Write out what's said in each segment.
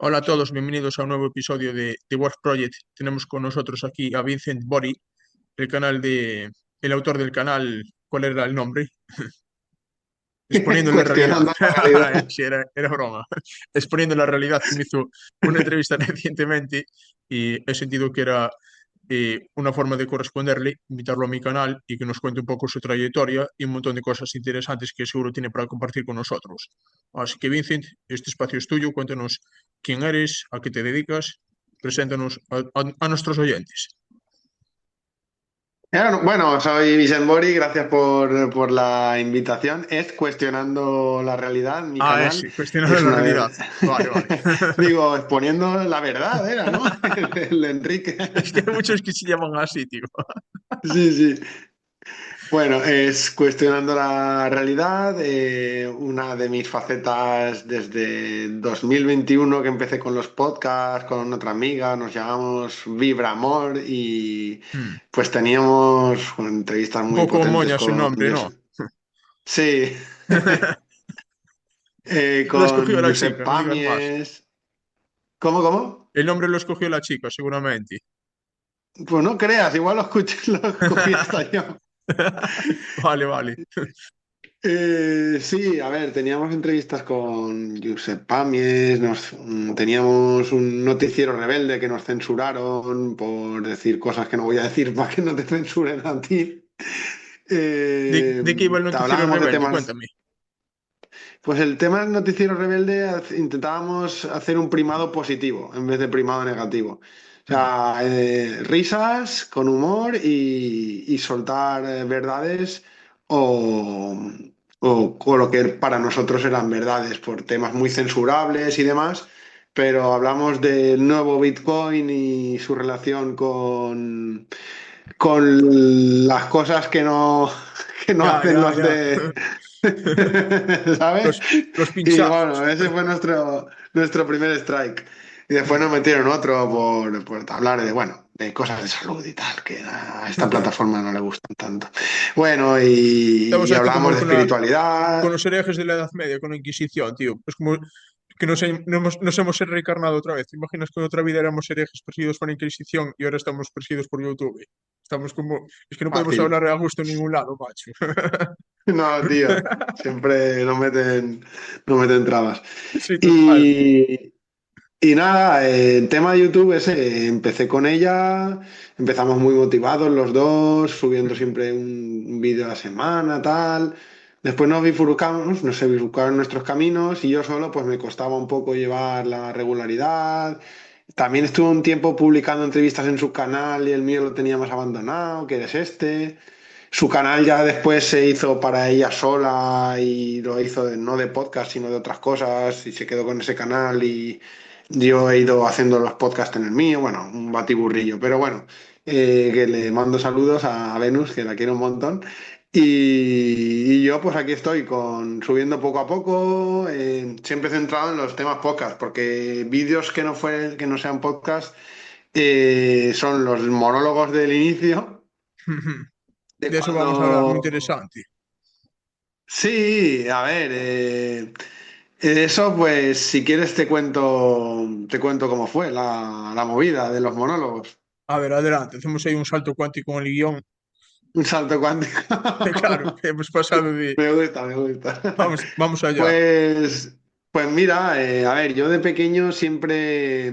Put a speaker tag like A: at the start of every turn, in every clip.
A: Hola a todos, bienvenidos a un nuevo episodio de The Work Project. Tenemos con nosotros aquí a Vincent Bori, el autor del canal, ¿cuál era el nombre? Exponiendo la realidad.
B: Cuestionando la realidad.
A: Sí, era broma. Exponiendo la realidad, que me hizo una entrevista recientemente y he sentido que era una forma de corresponderle, invitarlo a mi canal y que nos cuente un poco su trayectoria y un montón de cosas interesantes que seguro tiene para compartir con nosotros. Así que, Vincent, este espacio es tuyo. Cuéntanos quién eres, a qué te dedicas, preséntanos a nuestros oyentes.
B: Bueno, soy Vicent Bori, gracias por la invitación. Es Cuestionando la realidad, mi
A: Ah,
B: canal.
A: ese, cuestionando
B: Es
A: la
B: una
A: realidad.
B: de...
A: Vale, vale.
B: Digo, exponiendo la verdad, era, ¿no? El Enrique.
A: Es que hay muchos que se llaman así, tío.
B: Sí, sí. Bueno, es Cuestionando la realidad, una de mis facetas desde 2021 que empecé con los podcasts, con otra amiga, nos llamamos Vibra Amor y
A: Hmm.
B: pues teníamos entrevistas
A: Un
B: muy
A: poco
B: potentes
A: moñas su
B: con
A: nombre, ¿no?
B: Sí,
A: Lo escogió
B: con
A: la
B: Josep
A: chica, no digas más.
B: Pàmies. ¿Cómo, cómo?
A: El nombre lo escogió la chica, seguramente.
B: Pues no creas, igual lo escuché, lo escogí hasta yo.
A: Vale, vale.
B: Sí, a ver, teníamos entrevistas con Josep Pàmies, teníamos un noticiero rebelde que nos censuraron por decir cosas que no voy a decir para que no te censuren a ti.
A: ¿De qué iba el noticiero
B: Hablábamos de
A: rebelde?
B: temas,
A: Cuéntame.
B: pues el tema del noticiero rebelde intentábamos hacer un primado positivo en vez de primado negativo. O
A: Hmm.
B: sea, risas con humor y soltar verdades o, o lo que para nosotros eran verdades por temas muy censurables y demás, pero hablamos del nuevo Bitcoin y su relación con las cosas que no
A: Ya,
B: hacen
A: ya,
B: los
A: ya.
B: de... ¿Sabes?
A: Los
B: Y
A: pinchazos.
B: bueno, ese fue nuestro primer strike. Y después nos metieron otro por hablar de, bueno, de cosas de salud y tal, que a esta plataforma no le gustan tanto. Bueno,
A: Estamos
B: y
A: aquí
B: hablábamos
A: como
B: de
A: con
B: espiritualidad.
A: los herejes de la Edad Media, con la Inquisición, tío. Es como que nos hemos reencarnado otra vez. ¿Te imaginas que en otra vida éramos herejes perseguidos por la Inquisición y ahora estamos perseguidos por YouTube? Estamos como... Es que no podemos
B: Fácil.
A: hablar a gusto en ningún lado, macho.
B: No, tío. Siempre nos meten trabas.
A: Sí, total.
B: Y, Y nada, el tema de YouTube ese, empecé con ella, empezamos muy motivados los dos, subiendo siempre un vídeo a la semana, tal. Después nos se bifurcaron nuestros caminos y yo solo pues me costaba un poco llevar la regularidad. También estuve un tiempo publicando entrevistas en su canal y el mío lo tenía más abandonado, que es este. Su canal ya después se hizo para ella sola y lo hizo no de podcast, sino de otras cosas y se quedó con ese canal y yo he ido haciendo los podcasts en el mío, bueno, un batiburrillo, pero bueno, que le mando saludos a Venus, que la quiero un montón. Y yo pues aquí estoy subiendo poco a poco, siempre centrado en los temas podcast, porque vídeos que no sean podcast son los monólogos del inicio de
A: De eso vamos a hablar, muy
B: cuando...
A: interesante.
B: Sí, a ver, eso pues si quieres te cuento cómo fue la movida de los monólogos.
A: A ver, adelante. Hacemos ahí un salto cuántico en el guión.
B: Un salto cuántico.
A: Claro, hemos pasado de...
B: Me gusta, me gusta.
A: Vamos allá.
B: Pues, pues mira, a ver, yo de pequeño siempre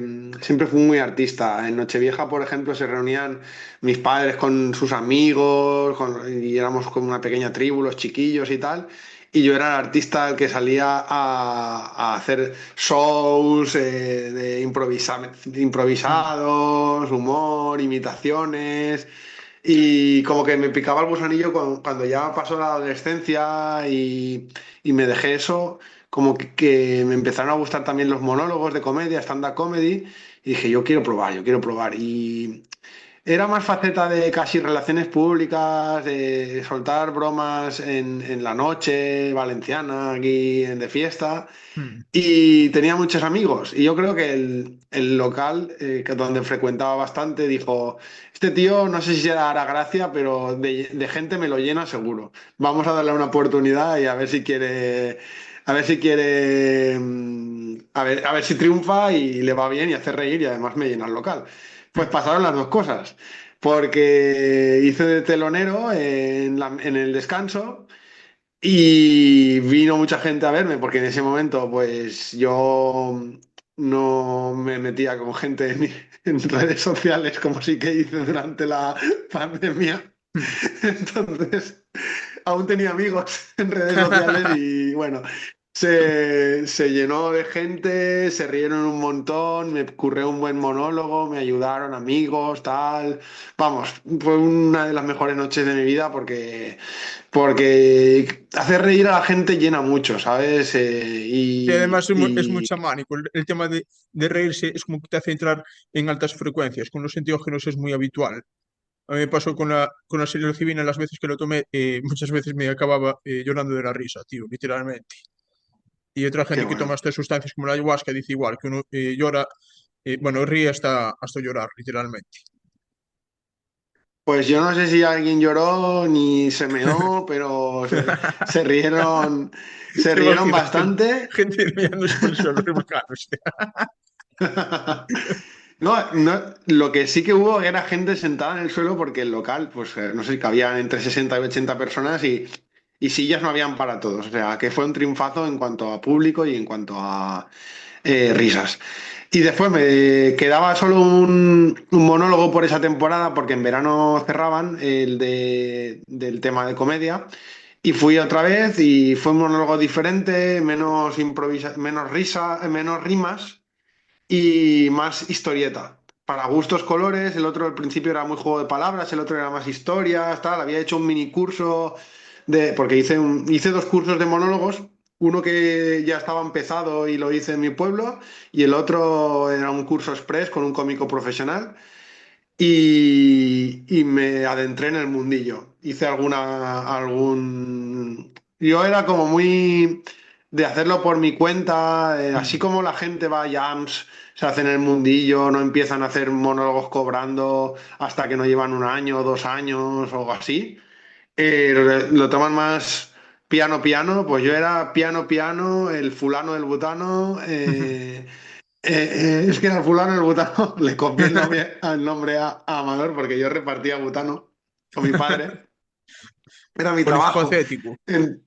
B: fui muy artista. En Nochevieja, por ejemplo, se reunían mis padres con sus amigos y éramos como una pequeña tribu, los chiquillos y tal. Y yo era el artista el que salía a hacer shows
A: Mm.
B: improvisados, humor, imitaciones. Y como que me picaba el gusanillo cuando ya pasó la adolescencia y me dejé eso, como que me empezaron a gustar también los monólogos de comedia, stand-up comedy, y dije, yo quiero probar, yo quiero probar. Y era más faceta de casi relaciones públicas, de soltar bromas en la noche valenciana, aquí de fiesta.
A: Mm.
B: Y tenía muchos amigos. Y yo creo que el local donde frecuentaba bastante dijo, este tío no sé si se hará gracia, pero de gente me lo llena seguro. Vamos a darle una oportunidad y a ver si quiere a ver si triunfa y le va bien y hace reír y además me llena el local. Pues pasaron las dos cosas, porque hice de telonero en el descanso y vino mucha gente a verme, porque en ese momento pues yo no me metía con gente en redes sociales como sí que hice durante la pandemia. Entonces, aún tenía amigos en redes sociales y bueno, se llenó de gente, se rieron un montón, me ocurrió un buen monólogo, me ayudaron amigos, tal. Vamos, fue una de las mejores noches de mi vida porque hacer reír a la gente llena mucho, ¿sabes?
A: Sí, además es muy chamánico. El tema de reírse es como que te hace entrar en altas frecuencias. Con los enteógenos es muy habitual. A mí me pasó con la psilocibina las veces que lo tomé, muchas veces me acababa llorando de la risa, tío, literalmente. Y otra
B: Qué
A: gente que toma
B: bueno.
A: estas sustancias como la ayahuasca dice igual, que uno llora, bueno, ríe hasta llorar, literalmente.
B: Pues yo no sé si alguien lloró ni se meó, pero se
A: ¿Te
B: rieron
A: imaginas
B: bastante.
A: gente mirándose por el suelo, revolcándose?
B: No, no, lo que sí que hubo era gente sentada en el suelo porque el local, pues no sé, cabían entre 60 y 80 personas y sillas no habían para todos. O sea, que fue un triunfazo en cuanto a público y en cuanto a risas. Y después me quedaba solo un monólogo por esa temporada porque en verano cerraban del tema de comedia. Y fui otra vez y fue un monólogo diferente, menos risa, menos rimas y más historieta. Para gustos colores, el otro al principio era muy juego de palabras, el otro era más historias, tal. Había hecho un mini curso porque hice dos cursos de monólogos, uno que ya estaba empezado y lo hice en mi pueblo, y el otro era un curso express con un cómico profesional. Y me adentré en el mundillo. Hice algún... Yo era como muy de hacerlo por mi cuenta, así
A: Mm.
B: como la gente va a jams, se hacen el mundillo, no empiezan a hacer monólogos cobrando hasta que no llevan un año o 2 años o algo así. Lo toman más piano piano, pues yo era piano piano, el fulano del butano. Es que al fulano el butano le copié el nombre a Amador porque yo repartía butano con mi padre. Era mi trabajo.
A: Polifacético.
B: En-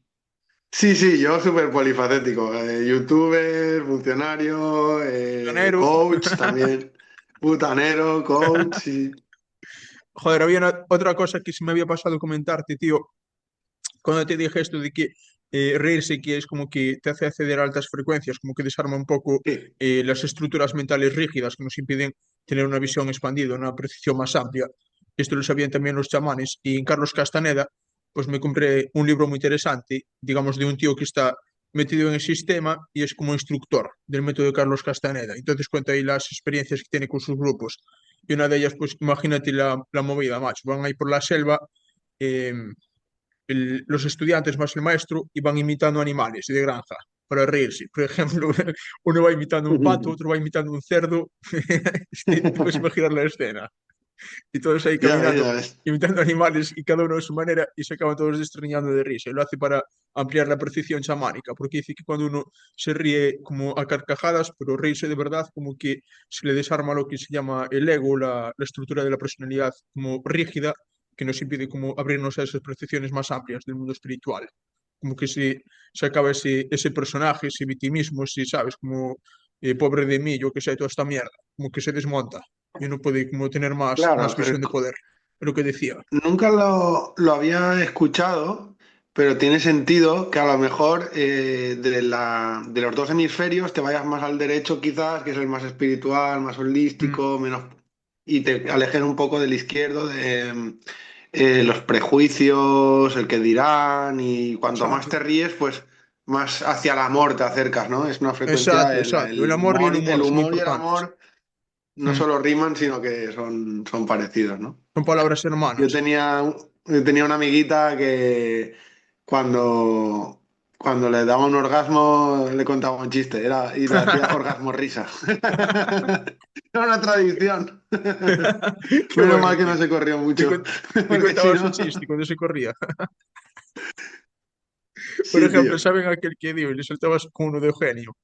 B: Sí, sí, yo súper polifacético. Youtuber, funcionario,
A: Pionero.
B: coach también. Butanero, coach, sí.
A: Joder, había otra cosa que se me había pasado comentarte, tío. Cuando te dije esto de que reírse que es como que te hace acceder a altas frecuencias, como que desarma un poco
B: Sí.
A: las estructuras mentales rígidas que nos impiden tener una visión expandida, una percepción más amplia. Esto lo sabían también los chamanes. Y en Carlos Castaneda, pues me compré un libro muy interesante, digamos, de un tío que está metido en el sistema y es como instructor del método de Carlos Castaneda. Entonces cuenta ahí las experiencias que tiene con sus grupos. Y una de ellas, pues imagínate la movida, macho. Van ahí por la selva. em, los estudiantes más el maestro iban imitando animales de granja para reírse. Por ejemplo, uno va imitando un pato, otro va imitando un cerdo. Te puedes imaginar la escena. Y todos ahí
B: Ya ves,
A: caminando,
B: ya ves.
A: imitando animales y cada uno a su manera y se acaban todos destriñando de risa. Y lo hace para ampliar la percepción chamánica, porque dice que cuando uno se ríe como a carcajadas, pero reírse de verdad, como que se le desarma lo que se llama el ego, la estructura de la personalidad como rígida, que nos impide como abrirnos a esas percepciones más amplias del mundo espiritual. Como que se acaba ese personaje, ese victimismo, ese, ¿sabes? Como pobre de mí, yo que sé, toda esta mierda, como que se desmonta y uno puede como tener más
B: Claro,
A: visión de poder. Es lo que decía.
B: nunca lo había escuchado, pero tiene sentido que a lo mejor de los dos hemisferios te vayas más al derecho quizás, que es el más espiritual, más
A: Mm,
B: holístico, menos, y te alejes un poco del izquierdo, de los prejuicios, el que dirán, y cuanto más
A: exacto,
B: te ríes, pues más hacia el amor te acercas, ¿no? Es una frecuencia,
A: exacto, exacto. El amor y el
B: el
A: humor son
B: humor y el
A: importantes.
B: amor no
A: Mm,
B: solo riman, sino que son parecidos, ¿no?
A: son palabras
B: Yo
A: hermanas.
B: tenía, yo tenía una amiguita que cuando, cuando le daba un orgasmo le contaba un chiste, y le hacía orgasmo risa. Era una tradición.
A: Qué
B: Menos
A: bueno,
B: mal que
A: tío.
B: no se corrió
A: Le,
B: mucho,
A: cuen- le
B: porque si
A: contaba su
B: no...
A: chiste cuando se corría. Por
B: Sí,
A: ejemplo,
B: tío.
A: ¿saben aquel que dio y le soltabas con uno de Eugenio?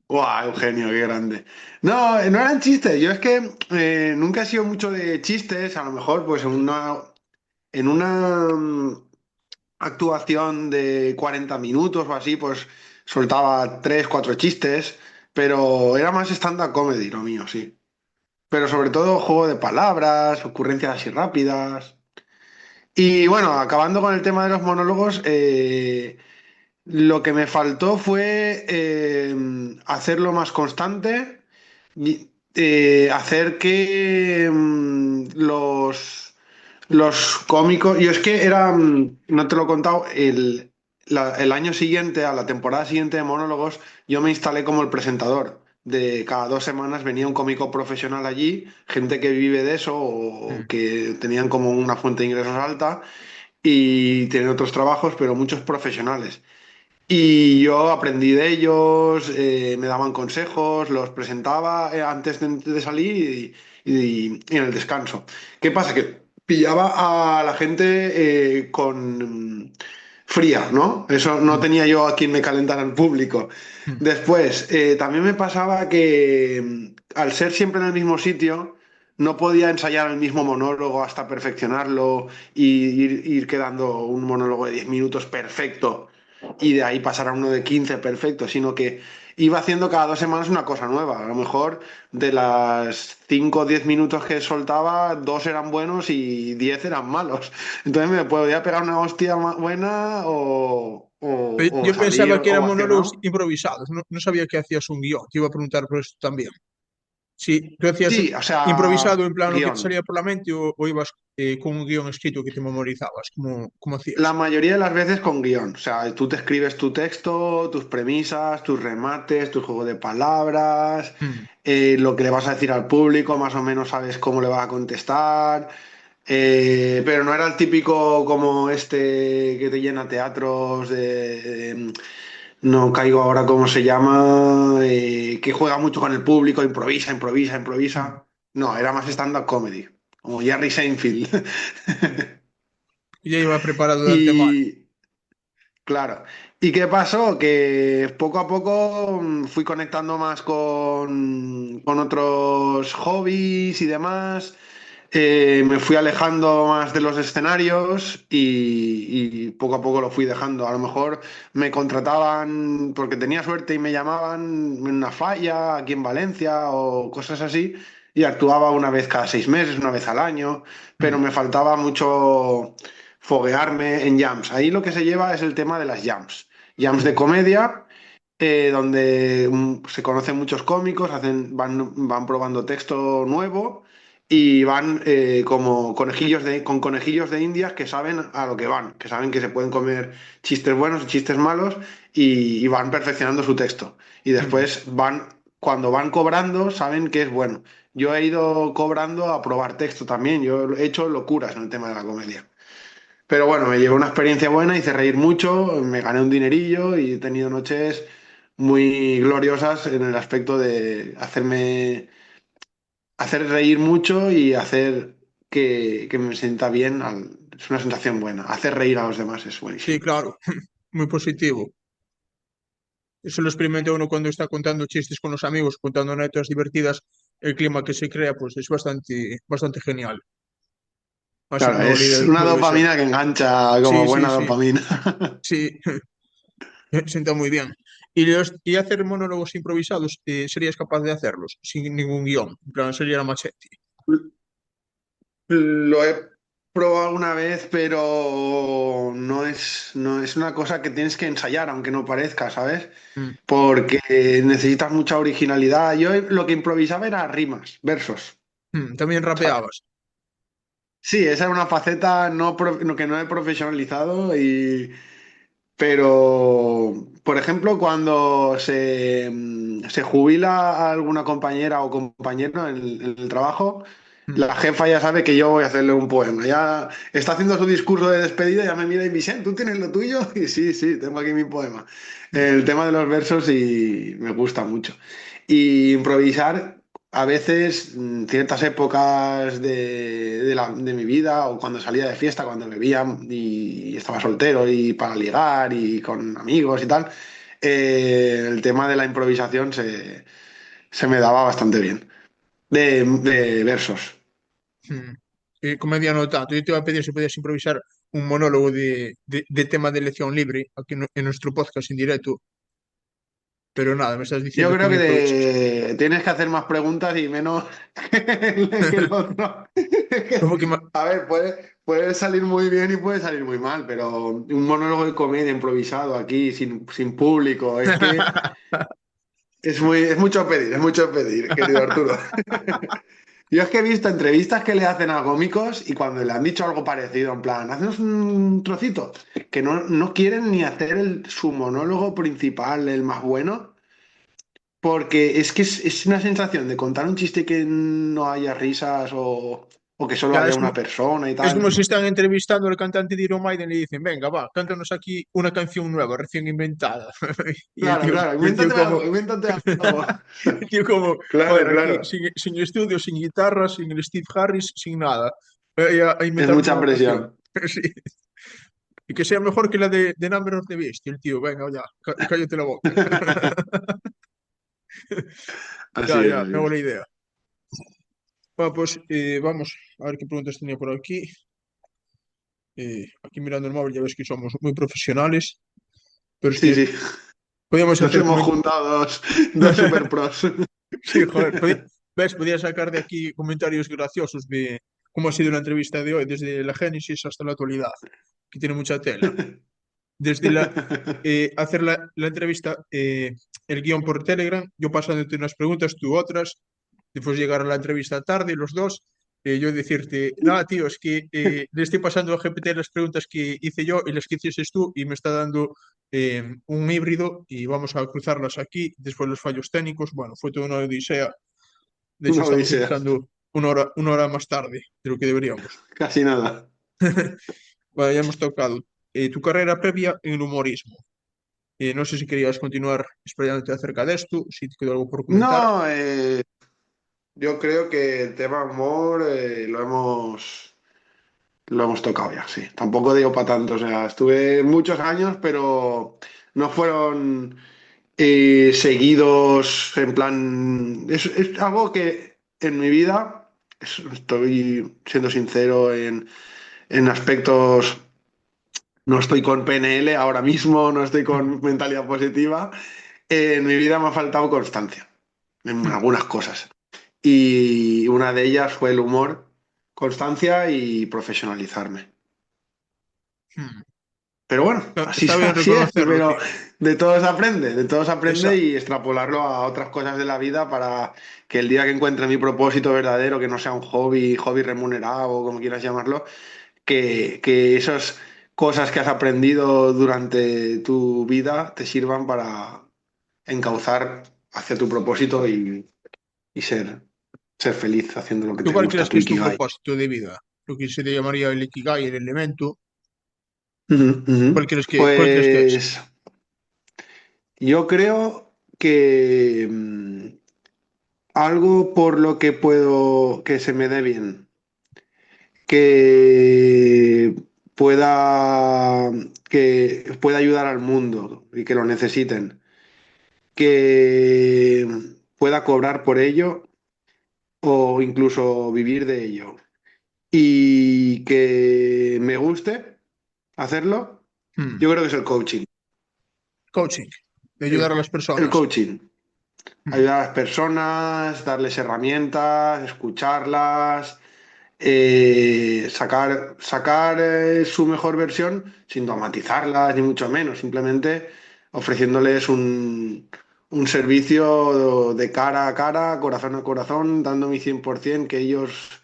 B: ¡Guau, Eugenio, qué grande! No, no eran chistes. Yo es que nunca he sido mucho de chistes. A lo mejor, pues en una actuación de 40 minutos o así, pues soltaba tres, cuatro chistes, pero era más stand-up comedy lo mío, sí. Pero sobre todo juego de palabras, ocurrencias así rápidas. Y bueno, acabando con el tema de los monólogos, lo que me faltó fue hacerlo más constante y hacer que los cómicos, yo es que era, no te lo he contado, el año siguiente, a la temporada siguiente de monólogos, yo me instalé como el presentador. De cada 2 semanas venía un cómico profesional allí, gente que vive de eso o
A: Mm.
B: que tenían como una fuente de ingresos alta y tienen otros trabajos, pero muchos profesionales. Y yo aprendí de ellos, me daban consejos, los presentaba antes de salir y en el descanso. ¿Qué pasa? Que pillaba a la gente con fría, ¿no? Eso no
A: Mm.
B: tenía yo a quien me calentara el público.
A: Mm.
B: Después, también me pasaba que al ser siempre en el mismo sitio, no podía ensayar el mismo monólogo hasta perfeccionarlo y ir quedando un monólogo de 10 minutos perfecto y de ahí pasar a uno de 15 perfecto, sino que iba haciendo cada 2 semanas una cosa nueva. A lo mejor de las 5 o 10 minutos que soltaba, dos eran buenos y 10 eran malos. Entonces me podía pegar una hostia buena o
A: Yo
B: salir
A: pensaba que eran monólogos
B: ovacionado.
A: improvisados, no, no sabía que hacías un guión. Te iba a preguntar por eso también. Si tú hacías
B: Sí, o sea,
A: improvisado en plan lo que te
B: guión.
A: salía por la mente o ibas con un guión escrito que te memorizabas, ¿cómo
B: La
A: hacías?
B: mayoría de las veces con guión. O sea, tú te escribes tu texto, tus premisas, tus remates, tu juego de palabras,
A: Mm.
B: lo que le vas a decir al público, más o menos sabes cómo le vas a contestar. Pero no era el típico como este que te llena teatros no caigo ahora cómo se llama, que juega mucho con el público, improvisa, improvisa,
A: Mm.
B: improvisa. No, era más stand-up comedy, como Jerry Seinfeld.
A: Y ya iba preparado de antemano.
B: Y claro. ¿Y qué pasó? Que poco a poco fui conectando más con otros hobbies y demás. Me fui alejando más de los escenarios y poco a poco lo fui dejando. A lo mejor me contrataban porque tenía suerte y me llamaban en una falla aquí en Valencia o cosas así y actuaba una vez cada 6 meses, una vez al año, pero
A: Mm.
B: me faltaba mucho foguearme en jams. Ahí lo que se lleva es el tema de las jams. Jams de
A: Mm.
B: comedia donde se conocen muchos cómicos, van probando texto nuevo y van como con conejillos de indias que saben a lo que van, que saben que se pueden comer chistes buenos y chistes malos y van perfeccionando su texto. Y
A: Mm.
B: después cuando van cobrando, saben que es bueno. Yo he ido cobrando a probar texto también, yo he hecho locuras en el tema de la comedia. Pero bueno, me llevé una experiencia buena, hice reír mucho, me gané un dinerillo y he tenido noches muy gloriosas en el aspecto de hacer reír mucho y hacer que me sienta bien. Es una sensación buena. Hacer reír a los demás es
A: Sí,
B: buenísimo.
A: claro, muy positivo. Eso lo experimenta uno cuando está contando chistes con los amigos, contando anécdotas divertidas. El clima que se crea, pues es bastante genial. Así
B: Claro,
A: no
B: es
A: líder
B: una
A: como debe ser.
B: dopamina que engancha como
A: Sí, sí,
B: buena
A: sí,
B: dopamina.
A: sí, sienta muy bien. Y hacer monólogos improvisados, ¿serías capaz de hacerlos sin ningún guión? En plan, sería la machete.
B: Lo he probado alguna vez, pero no es una cosa que tienes que ensayar, aunque no parezca, ¿sabes?
A: Mm.
B: Porque necesitas mucha originalidad. Yo lo que improvisaba era rimas, versos.
A: También
B: ¿Sabes?
A: rapeabas.
B: Sí, esa era una faceta que no he profesionalizado, pero, por ejemplo, cuando se jubila alguna compañera o compañero en el trabajo,
A: Mm.
B: la jefa ya sabe que yo voy a hacerle un poema. Ya está haciendo su discurso de despedida, ya me mira y me dice, ¿tú tienes lo tuyo? Y sí, sí, tengo aquí mi poema.
A: Mm.
B: El tema de los versos y me gusta mucho. Y improvisar a veces, ciertas épocas de mi vida o cuando salía de fiesta, cuando bebía y estaba soltero y para ligar y con amigos y tal, el tema de la improvisación se me daba bastante bien. De versos.
A: Mm. Comedia no tanto. Yo te iba a pedir si podías improvisar un monólogo de tema de elección libre aquí en nuestro podcast en directo, pero nada, me estás
B: Yo
A: diciendo que
B: creo
A: no
B: que
A: improvisas.
B: tienes que hacer más preguntas y menos que el otro.
A: Como que
B: A ver, puede salir muy bien y puede salir muy mal, pero un monólogo de comedia improvisado aquí, sin público, es mucho pedir, querido Arturo. Yo es que he visto entrevistas que le hacen a cómicos y cuando le han dicho algo parecido, en plan, haznos un trocito, que no quieren ni hacer su monólogo principal, el más bueno, porque es que es una sensación de contar un chiste que no haya risas o que solo
A: ya,
B: haya una persona y
A: es como
B: tal.
A: si están entrevistando al cantante de Iron Maiden y le dicen, venga, va, cántanos aquí una canción nueva, recién inventada. Y
B: Claro, claro,
A: el tío como,
B: invéntate algo.
A: el tío como,
B: Claro,
A: joder, aquí
B: claro.
A: sin estudio, sin guitarra, sin el Steve Harris, sin nada. A
B: Es
A: inventarnos
B: mucha
A: una canción.
B: presión.
A: Sí. Y que sea mejor que la de Number of the Beast. Y el tío, venga, ya, cállate la boca.
B: Así
A: Ya,
B: es,
A: ya,
B: así
A: me hago
B: es.
A: la idea. Bueno, pues vamos a ver qué preguntas tenía por aquí. Aquí mirando el móvil ya ves que somos muy profesionales, pero es
B: Sí,
A: que
B: sí.
A: podíamos
B: Nos
A: hacer
B: hemos juntado dos super pros.
A: Sí, joder, ves, podía sacar de aquí comentarios graciosos de cómo ha sido la entrevista de hoy, desde la génesis hasta la actualidad, que tiene mucha tela. Desde hacer la entrevista, el guión por Telegram, yo pasándote unas preguntas, tú otras, después llegar a la entrevista tarde, los dos, yo decirte, nada, tío, es que le estoy pasando a GPT las preguntas que hice yo y las que hiciste tú y me está dando un híbrido y vamos a cruzarlas aquí, después los fallos técnicos, bueno, fue toda una odisea, de hecho
B: Una
A: estamos
B: odisea.
A: empezando una hora más tarde de lo que deberíamos.
B: Casi nada.
A: Bueno, ya hemos tocado tu carrera previa en el humorismo. No sé si querías continuar explayándote acerca de esto, si te quedó algo por comentar.
B: No, yo creo que el tema humor lo hemos tocado ya, sí. Tampoco digo para tanto, o sea, estuve muchos años, pero no fueron seguidos en plan... Es algo que en mi vida, estoy siendo sincero en aspectos, no estoy con PNL ahora mismo, no estoy con mentalidad positiva, en mi vida me ha faltado constancia en algunas cosas. Y una de ellas fue el humor, constancia y profesionalizarme. Pero bueno, así,
A: Está bien
B: así es,
A: reconocerlo,
B: pero
A: tío.
B: de todo se aprende
A: Esa,
B: y extrapolarlo a otras cosas de la vida para que el día que encuentre mi propósito verdadero, que no sea un hobby remunerado o como quieras llamarlo, que esas cosas que has aprendido durante tu vida te sirvan para encauzar hacia tu propósito y ser feliz haciendo lo que
A: ¿Tú
B: te
A: cuál
B: gusta,
A: crees
B: tu
A: que es tu
B: ikigai.
A: propósito de vida? Lo que se le llamaría el Ikigai, el elemento.
B: Ujú, ujú.
A: Cuál crees que es?
B: Pues yo creo que algo por lo que puedo, que se me dé bien, que pueda, que pueda ayudar al mundo y que lo necesiten, que pueda cobrar por ello o incluso vivir de ello y que me guste hacerlo,
A: Hmm,
B: yo creo que es el coaching.
A: Coaching, de ayudar a
B: El,
A: las
B: el
A: personas.
B: coaching.
A: Hmm,
B: Ayudar a las personas, darles herramientas, escucharlas, sacar su mejor versión sin dramatizarlas, ni mucho menos, simplemente ofreciéndoles un servicio de cara a cara, corazón a corazón, dando mi 100%, que ellos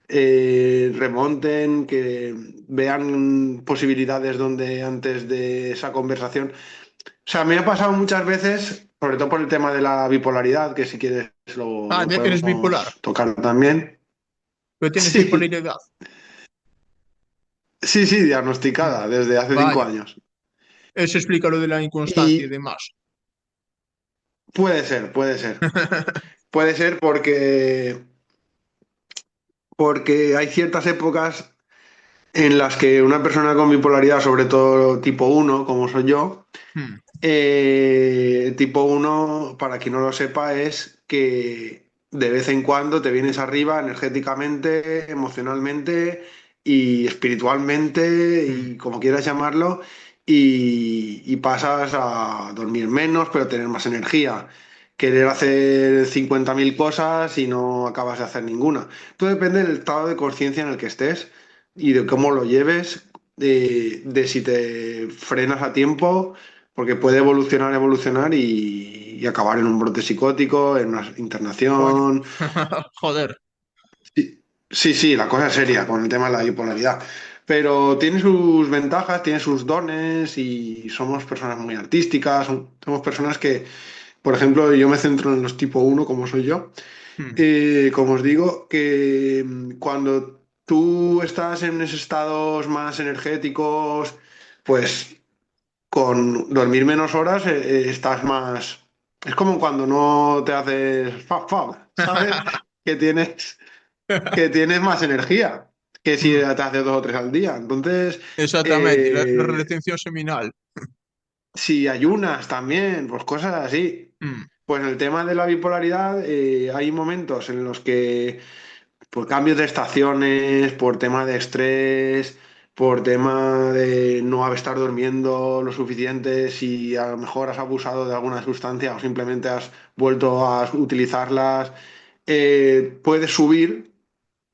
B: remonten, que vean posibilidades donde antes de esa conversación. O sea, me ha pasado muchas veces, sobre todo por el tema de la bipolaridad, que si quieres lo
A: Eres bipolar,
B: podemos tocar también.
A: pero tienes
B: Sí,
A: bipolaridad.
B: sí, sí,
A: Hmm,
B: diagnosticada desde hace cinco
A: vaya,
B: años.
A: eso explica lo de la inconstancia y
B: Y
A: demás.
B: puede ser, puede ser. Puede ser porque hay ciertas épocas en las que una persona con bipolaridad, sobre todo tipo uno como soy yo,
A: Hmm,
B: Tipo uno, para quien no lo sepa, es que de vez en cuando te vienes arriba energéticamente, emocionalmente y espiritualmente
A: Mm.
B: y como quieras llamarlo, y pasas a dormir menos, pero tener más energía. Querer hacer 50.000 cosas y no acabas de hacer ninguna. Todo depende del estado de conciencia en el que estés y de cómo lo lleves, de si te frenas a tiempo porque puede evolucionar y acabar en un brote psicótico, en una
A: Coño.
B: internación.
A: Joder.
B: Sí, sí, sí, la cosa es seria con el tema de la bipolaridad. Pero tiene sus ventajas, tiene sus dones y somos personas muy artísticas. Somos personas que, por ejemplo, yo me centro en los tipo uno como soy yo.
A: Mm.
B: Como os digo, que cuando tú estás en esos estados más energéticos, pues con dormir menos horas estás más... Es como cuando no te haces ¿sabes? Que tienes, que tienes más energía que si te
A: Mm.
B: haces dos o tres al día. Entonces,
A: Exactamente, la retención seminal.
B: si ayunas también, pues cosas así.
A: Mm.
B: Pues en el tema de la bipolaridad hay momentos en los que por cambios de estaciones, por tema de estrés, por tema de no estar durmiendo lo suficiente, si a lo mejor has abusado de alguna sustancia o simplemente has vuelto a utilizarlas, puedes subir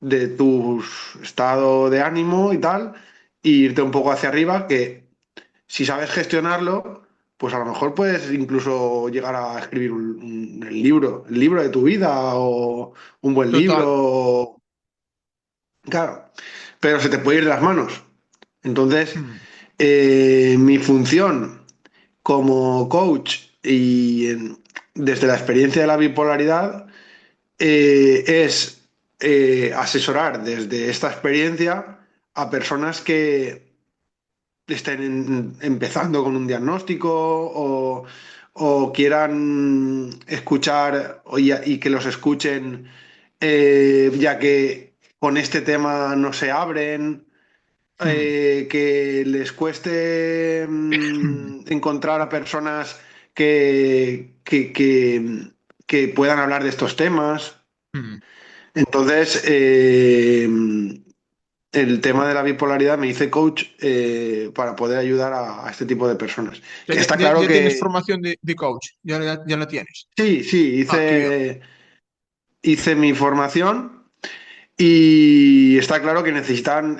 B: de tu estado de ánimo y tal, e irte un poco hacia arriba, que si sabes gestionarlo, pues a lo mejor puedes incluso llegar a escribir el libro de tu vida o un buen
A: Total.
B: libro. Claro, pero se te puede ir de las manos. Entonces,
A: Mm.
B: mi función como coach desde la experiencia de la bipolaridad es asesorar desde esta experiencia a personas que estén empezando con un diagnóstico o quieran escuchar y que los escuchen, ya que con este tema no se abren,
A: Mm.
B: que les cueste
A: Mm.
B: encontrar a personas que puedan hablar de estos temas.
A: Mm.
B: Entonces, el tema de la bipolaridad me hice coach para poder ayudar a este tipo de personas.
A: O sea,
B: Está claro
A: ya tienes
B: que
A: formación de coach, ya la tienes.
B: sí, sí,
A: Ah, qué bien.
B: hice mi formación y está claro que necesitan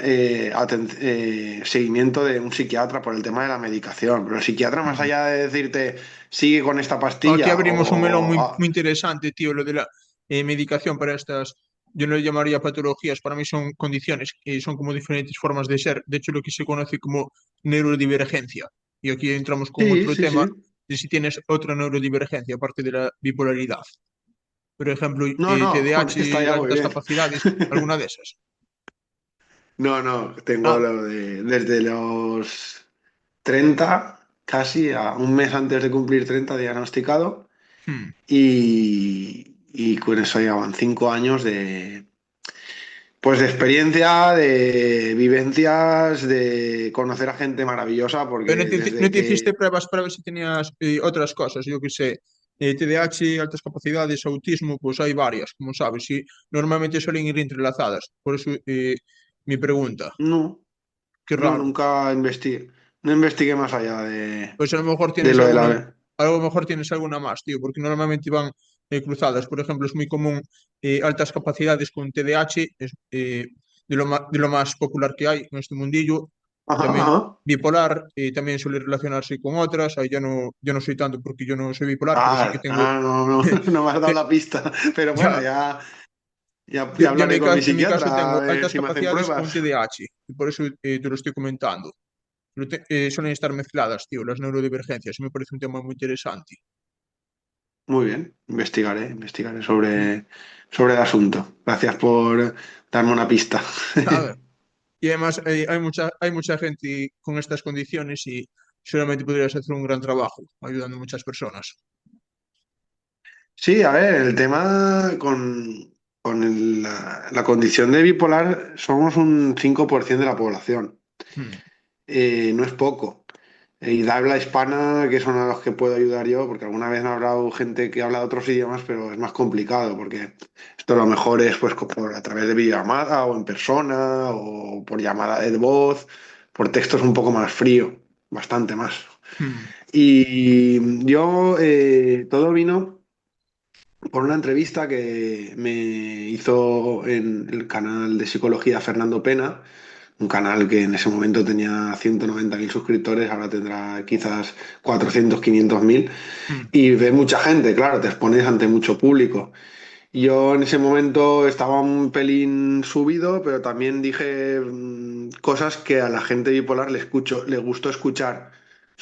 B: seguimiento de un psiquiatra por el tema de la medicación. Pero el psiquiatra, más
A: Mm.
B: allá de decirte sigue con esta
A: Aquí
B: pastilla
A: abrimos un melón
B: o...
A: muy interesante, tío, lo de la medicación para estas, yo no le llamaría patologías, para mí son condiciones, que son como diferentes formas de ser. De hecho, lo que se conoce como neurodivergencia. Y aquí entramos con
B: Sí,
A: otro
B: sí,
A: tema
B: sí.
A: de si tienes otra neurodivergencia, aparte de la bipolaridad. Por ejemplo,
B: No, no, con
A: TDAH
B: esta
A: y
B: ya voy
A: altas
B: bien.
A: capacidades, alguna de esas.
B: No, no, tengo
A: Ah.
B: lo de desde los 30 casi a un mes antes de cumplir 30 diagnosticado
A: Hmm.
B: y con eso ya van 5 años pues de experiencia, de vivencias, de conocer a gente maravillosa,
A: Pero
B: porque
A: no
B: desde
A: te
B: que...
A: hiciste pruebas para ver si tenías otras cosas, yo qué sé, TDAH, altas capacidades, autismo, pues hay varias, como sabes, y normalmente suelen ir entrelazadas. Por eso mi pregunta,
B: No,
A: qué
B: no,
A: raro.
B: nunca investigué, no investigué más allá
A: Pues a lo mejor
B: de
A: tienes
B: lo de
A: alguna,
B: la...
A: a lo mejor tienes alguna más, tío, porque normalmente van cruzadas. Por ejemplo, es muy común altas capacidades con TDAH, es de lo más popular que hay en este mundillo.
B: Ajá,
A: También
B: ajá.
A: bipolar, también suele relacionarse con otras. Ahí yo no soy tanto porque yo no soy bipolar, pero sí que tengo,
B: No, no, no me has dado
A: te-
B: la pista, pero bueno,
A: ya,
B: ya
A: yo
B: hablaré con mi
A: en mi caso
B: psiquiatra a
A: tengo
B: ver
A: altas
B: si me hacen
A: capacidades con
B: pruebas.
A: TDAH, y por eso te lo estoy comentando. Suelen estar mezcladas, tío, las neurodivergencias. Y me parece un tema muy interesante.
B: Muy bien, investigaré sobre el asunto. Gracias por darme una pista.
A: ¿Sabes? Y además hay mucha gente con estas condiciones y solamente podrías hacer un gran trabajo ayudando a muchas personas.
B: Sí, a ver, el tema con la condición de bipolar somos un 5% de la población.
A: Hmm.
B: No es poco. Y de habla hispana, que son a los que puedo ayudar yo, porque alguna vez me ha hablado gente que habla otros idiomas, pero es más complicado, porque esto a lo mejor es pues a través de videollamada o en persona o por llamada de voz, por texto es un poco más frío, bastante más.
A: Mm,
B: Y yo, todo vino por una entrevista que me hizo en el canal de psicología Fernando Pena, un canal que en ese momento tenía 190.000 suscriptores, ahora tendrá quizás 400, 500.000,
A: mm,
B: y ve mucha gente, claro, te expones ante mucho público. Yo en ese momento estaba un pelín subido, pero también dije cosas que a la gente bipolar le gustó escuchar.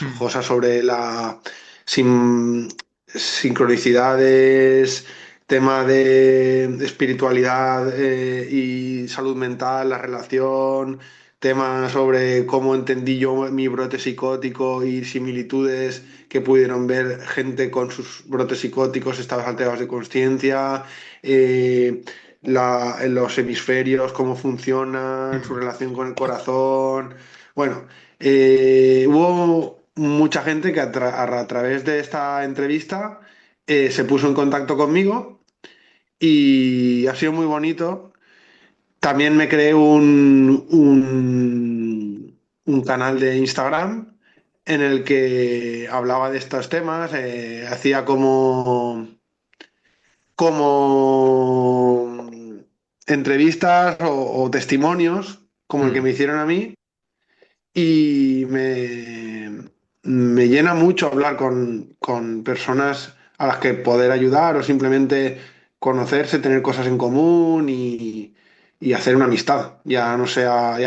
A: mm,
B: Cosas sobre la sin- sincronicidades, tema de espiritualidad y salud mental, la relación, tema sobre cómo entendí yo mi brote psicótico y similitudes que pudieron ver gente con sus brotes psicóticos, estados alterados de conciencia, eh, los hemisferios, cómo funcionan, su
A: mm.
B: relación con el corazón. Bueno, hubo mucha gente que a través de esta entrevista se puso en contacto conmigo y ha sido muy bonito. También me creé un canal de Instagram en el que hablaba de estos temas, hacía como entrevistas o testimonios, como el que
A: Mm.
B: me hicieron a mí, y me llena mucho hablar con personas a las que poder ayudar o simplemente conocerse, tener cosas en común y hacer una amistad, ya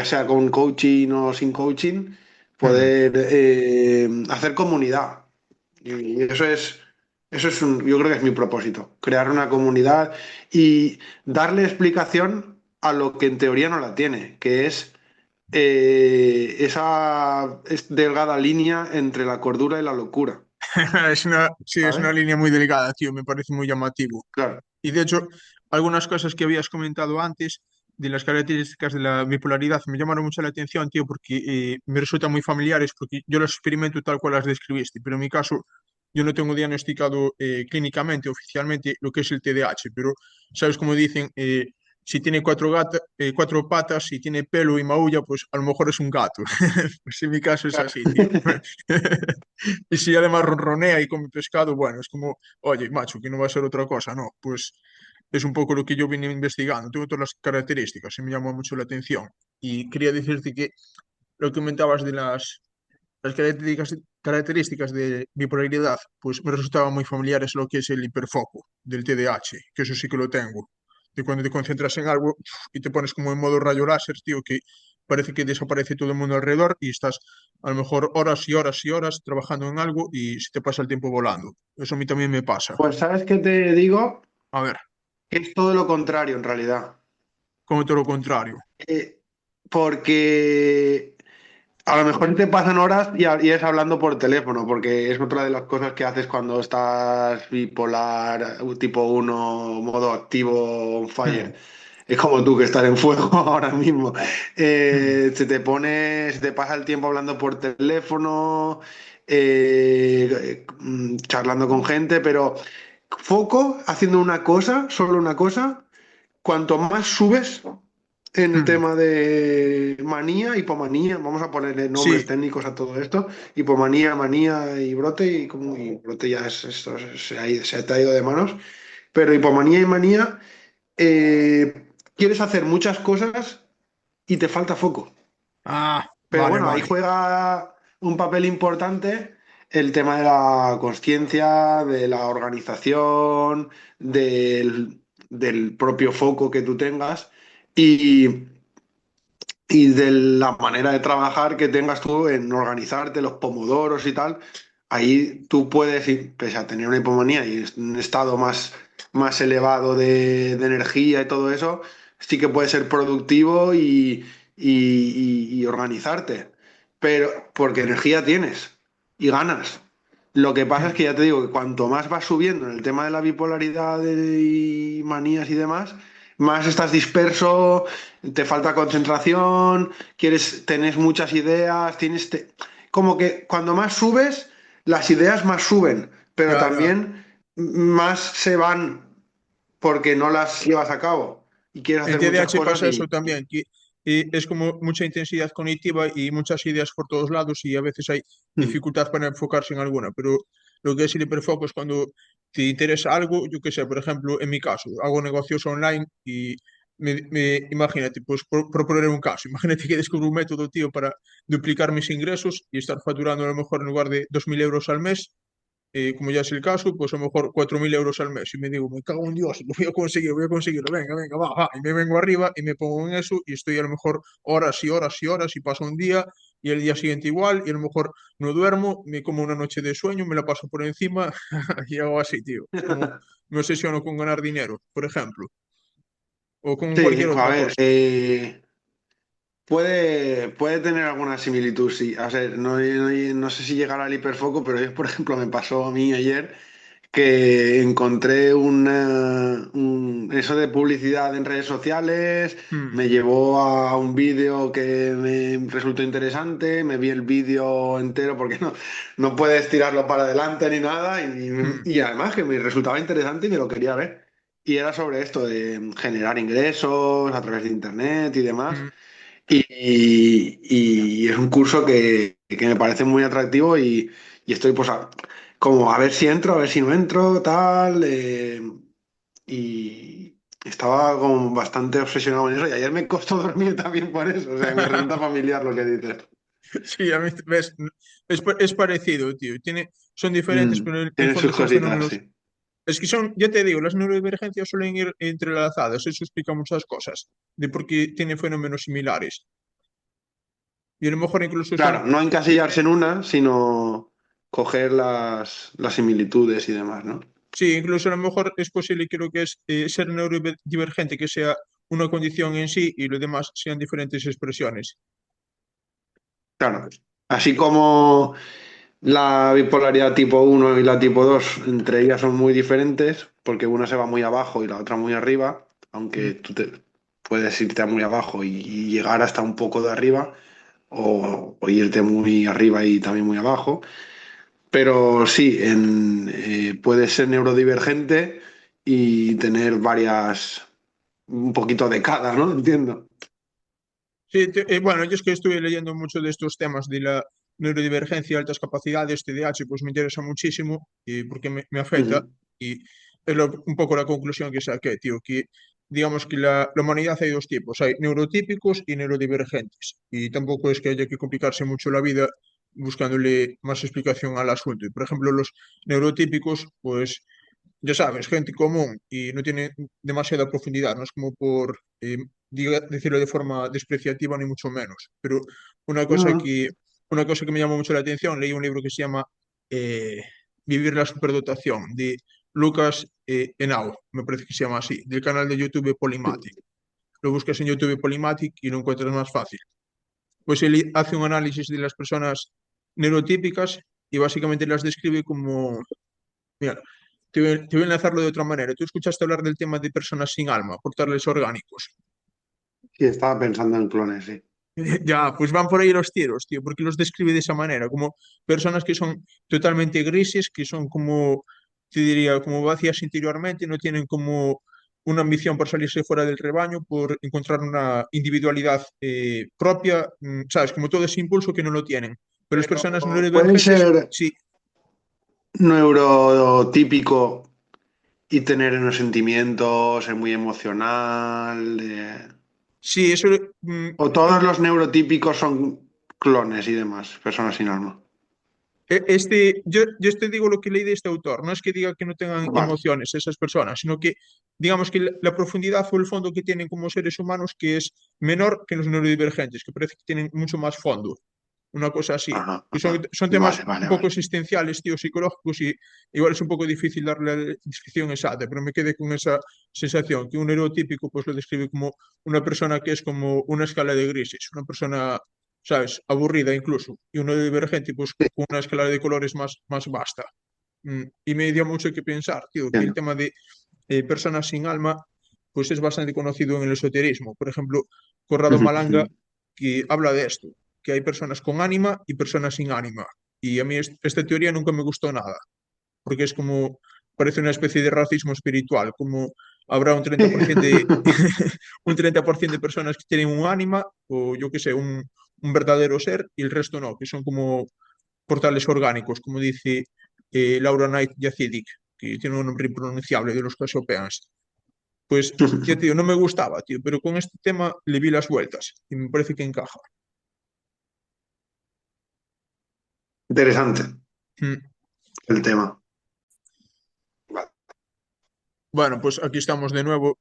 B: sea con coaching o sin coaching,
A: Mm.
B: poder hacer comunidad. Y yo creo que es mi propósito, crear una comunidad y darle explicación a lo que en teoría no la tiene, que es esa delgada línea entre la cordura y la locura,
A: Sí, es una
B: ¿sabes?
A: línea muy delgada, tío, me parece muy llamativo.
B: Claro.
A: Y de hecho, algunas cosas que habías comentado antes de las características de la bipolaridad me llamaron mucho la atención, tío, porque me resultan muy familiares, porque yo las experimento tal cual las describiste, pero en mi caso yo no tengo diagnosticado clínicamente, oficialmente, lo que es el TDAH, pero sabes como dicen, si tiene cuatro patas, si tiene pelo y maulla, pues a lo mejor es un gato. Pues en mi caso es
B: Claro.
A: así, tío. Y si además ronronea y come pescado, bueno, es como, oye, macho, que no va a ser otra cosa, ¿no? Pues es un poco lo que yo vine investigando. Tengo todas las características y me llamó mucho la atención. Y quería decirte que lo que comentabas de las características de bipolaridad, pues me resultaba muy familiares lo que es el hiperfoco del TDAH, que eso sí que lo tengo. De cuando te concentras en algo y te pones como en modo rayo láser, tío, que parece que desaparece todo el mundo alrededor y estás a lo mejor horas y horas y horas trabajando en algo y se te pasa el tiempo volando. Eso a mí también me pasa.
B: Pues sabes qué te digo,
A: A ver,
B: que es todo lo contrario en realidad.
A: como todo lo contrario.
B: Eh, Porque a lo mejor te pasan horas y es hablando por teléfono, porque es otra de las cosas que haces cuando estás bipolar, tipo uno modo activo, on fire.
A: Hmm,
B: Es como tú que estás en fuego ahora mismo.
A: hmm,
B: Se te pasa el tiempo hablando por teléfono, charlando con gente, pero foco haciendo una cosa, solo una cosa, cuanto más subes en el
A: hmm.
B: tema de manía, hipomanía, vamos a ponerle nombres
A: Sí,
B: técnicos a todo esto, hipomanía, manía y brote, y brote ya se te ha ido de manos, pero hipomanía y manía, quieres hacer muchas cosas y te falta foco. Pero
A: vale,
B: bueno, ahí
A: vale.
B: juega un papel importante el tema de la conciencia, de la organización, del propio foco que tú tengas y, y de la manera de trabajar que tengas tú en organizarte, los pomodoros y tal. Ahí tú puedes, pese a tener una hipomanía y un estado más elevado de energía y todo eso, sí que puedes ser productivo y organizarte. Pero porque energía tienes y ganas. Lo que pasa es
A: Hmm.
B: que ya te digo que cuanto más vas subiendo en el tema de la bipolaridad y manías y demás, más estás disperso, te falta concentración, tenés muchas ideas, como que cuando más subes, las ideas más suben, pero
A: Ya, ya.
B: también más se van porque no las llevas a cabo y quieres
A: En
B: hacer muchas
A: TDAH
B: cosas
A: pasa eso también, que es como mucha intensidad cognitiva y muchas ideas por todos lados y a veces hay
B: Mm,
A: dificultad para enfocarse en alguna, pero lo que es el hiperfoco es cuando te interesa algo, yo qué sé, por ejemplo, en mi caso, hago negocios online y imagínate, pues por poner un caso, imagínate que descubro un método, tío, para duplicar mis ingresos y estar facturando a lo mejor en lugar de 2.000 euros al mes, como ya es el caso, pues a lo mejor 4.000 euros al mes. Y me digo, me cago en Dios, lo voy a conseguirlo, venga, venga, va, va. Y me vengo arriba y me pongo en eso y estoy a lo mejor horas y horas y horas y paso un día y el día siguiente igual y a lo mejor no duermo, me como una noche de sueño, me la paso por encima y hago así, tío. Como me obsesiono con ganar dinero, por ejemplo, o con
B: sí,
A: cualquier
B: a
A: otra
B: ver,
A: cosa.
B: puede tener alguna similitud, sí. O sea, no sé si llegará al hiperfoco, pero yo, por ejemplo, me pasó a mí ayer que encontré eso de publicidad en redes sociales,
A: Mm,
B: me llevó a un vídeo que me resultó interesante, me vi el vídeo entero porque no puedes tirarlo para adelante ni nada,
A: mm,
B: y además que me resultaba interesante y me lo quería ver. Y era sobre esto de generar ingresos a través de internet y demás.
A: mm.
B: Y es un curso que me parece muy atractivo y estoy pues como a ver si entro, a ver si no entro, tal. Y estaba como bastante obsesionado en eso y ayer me costó dormir también por eso. O sea, me resulta familiar lo que dices.
A: Sí, a mí ves, es parecido, tío. Son diferentes, pero en el
B: Tiene sus
A: fondo son
B: cositas,
A: fenómenos.
B: sí.
A: Es que son, ya te digo, las neurodivergencias suelen ir entrelazadas, eso explica muchas cosas, de por qué tienen fenómenos similares. Y a lo mejor incluso son,
B: Claro, no encasillarse en una, sino coger las similitudes y demás, ¿no?
A: sí, incluso a lo mejor es posible que lo que es ser neurodivergente, que sea una condición en sí y lo demás sean diferentes expresiones.
B: Claro. Así como la bipolaridad tipo uno y la tipo 2 entre ellas son muy diferentes, porque una se va muy abajo y la otra muy arriba,
A: Mm.
B: aunque puedes irte a muy abajo y llegar hasta un poco de arriba, o irte muy arriba y también muy abajo. Pero sí, puedes ser neurodivergente y tener un poquito de cada, ¿no? Entiendo.
A: Sí, bueno, yo es que estuve leyendo mucho de estos temas de la neurodivergencia, altas capacidades, TDAH, pues me interesa muchísimo y porque me afecta
B: Ujú.
A: y es un poco la conclusión que saqué, tío, que digamos que la humanidad hay dos tipos, hay neurotípicos y neurodivergentes y tampoco es que haya que complicarse mucho la vida buscándole más explicación al asunto. Y, por ejemplo, los neurotípicos, pues ya sabes, gente común y no tiene demasiada profundidad, no es como por decirlo de forma despreciativa ni mucho menos, pero una cosa
B: No,
A: que, una cosa que me llamó mucho la atención, leí un libro que se llama eh, Vivir la superdotación de Lucas Henao, me parece que se llama así, del canal de YouTube Polymatic. Lo buscas en YouTube Polymatic y lo encuentras más fácil. Pues él hace un análisis de las personas neurotípicas y básicamente las describe como, mira, te voy a enlazarlo de otra manera. Tú escuchaste hablar del tema de personas sin alma, portales orgánicos.
B: sí, estaba pensando en clones, sí.
A: Ya, pues van por ahí los tiros, tío, porque los describe de esa manera, como personas que son totalmente grises, que son como, te diría, como vacías interiormente, no tienen como una ambición por salirse fuera del rebaño, por encontrar una individualidad propia, ¿sabes? Como todo ese impulso que no lo tienen. Pero las
B: Pero
A: personas
B: pueden
A: neurodivergentes,
B: ser
A: sí.
B: neurotípico y tener unos sentimientos, ser muy emocional.
A: Sí, eso,
B: O todos los neurotípicos son clones y demás, personas sin alma.
A: yo te digo lo que leí de este autor, no es que diga que no tengan
B: Vale.
A: emociones esas personas, sino que digamos que la profundidad o el fondo que tienen como seres humanos que es menor que los neurodivergentes, que parece que tienen mucho más fondo, una cosa así.
B: Ajá,
A: Que
B: ajá.
A: son temas
B: Vale, vale,
A: un poco
B: vale.
A: existenciales, tío, psicológicos y igual es un poco difícil darle la descripción exacta, pero me quedé con esa sensación que un neurotípico pues lo describe como una persona que es como una escala de grises, una persona, ¿sabes? Aburrida incluso. Y uno divergente, pues
B: Sí,
A: con una escala de colores más vasta. Y me dio mucho que pensar, tío, que el
B: entiendo.
A: tema de personas sin alma, pues es bastante conocido en el esoterismo. Por ejemplo, Corrado
B: Ujú,
A: Malanga,
B: ujú.
A: que habla de esto, que hay personas con ánima y personas sin ánima. Y a mí esta teoría nunca me gustó nada, porque es como, parece una especie de racismo espiritual, como habrá un 30% de, un 30% de personas que tienen un ánima, o yo qué sé, un verdadero ser, y el resto no, que son como portales orgánicos, como dice Laura Knight Yazidik, que tiene un nombre impronunciable de los Casiopeans. Pues, ya tío, no me gustaba, tío, pero con este tema le vi las vueltas y me parece que encaja.
B: Interesante
A: Mm.
B: el tema. Vale.
A: Bueno, pues aquí estamos de nuevo.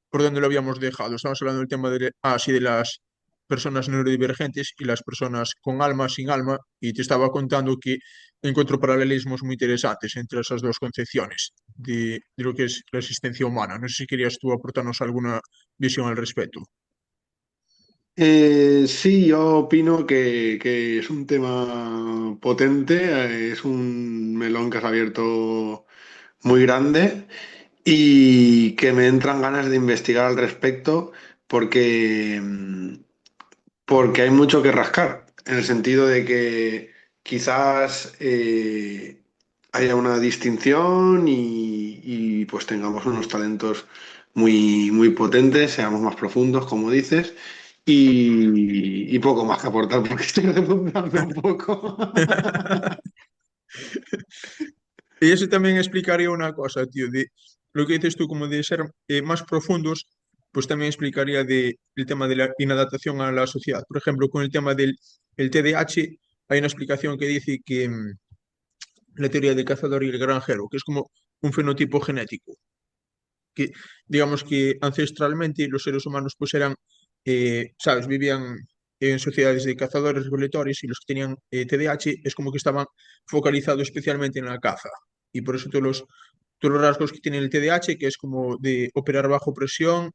A: ¿Por dónde lo habíamos dejado? Estamos hablando del tema sí, de las personas neurodivergentes y las personas con alma, sin alma, y te estaba contando que encuentro paralelismos muy interesantes entre esas dos concepciones de lo que es la existencia humana. No sé si querías tú aportarnos alguna visión al respecto.
B: Sí, yo opino que es un tema potente, es un melón que has abierto muy grande y que me entran ganas de investigar al respecto porque, porque hay mucho que rascar, en el sentido de que quizás haya una distinción pues tengamos unos talentos muy potentes, seamos más profundos, como dices, y poco más que aportar porque estoy redundando un poco.
A: Y eso también explicaría una cosa, tío, de lo que dices tú, como de ser más profundos, pues también explicaría el tema de la inadaptación a la sociedad. Por ejemplo, con el tema del el TDAH, hay una explicación que dice que la teoría del cazador y el granjero, que es como un fenotipo genético, que digamos que ancestralmente los seres humanos pues eran, ¿sabes? Vivían en sociedades de cazadores recolectores y los que tenían TDAH es como que estaban focalizados especialmente en la caza. Y por eso todos los rasgos que tiene el TDAH, que es como de operar bajo presión,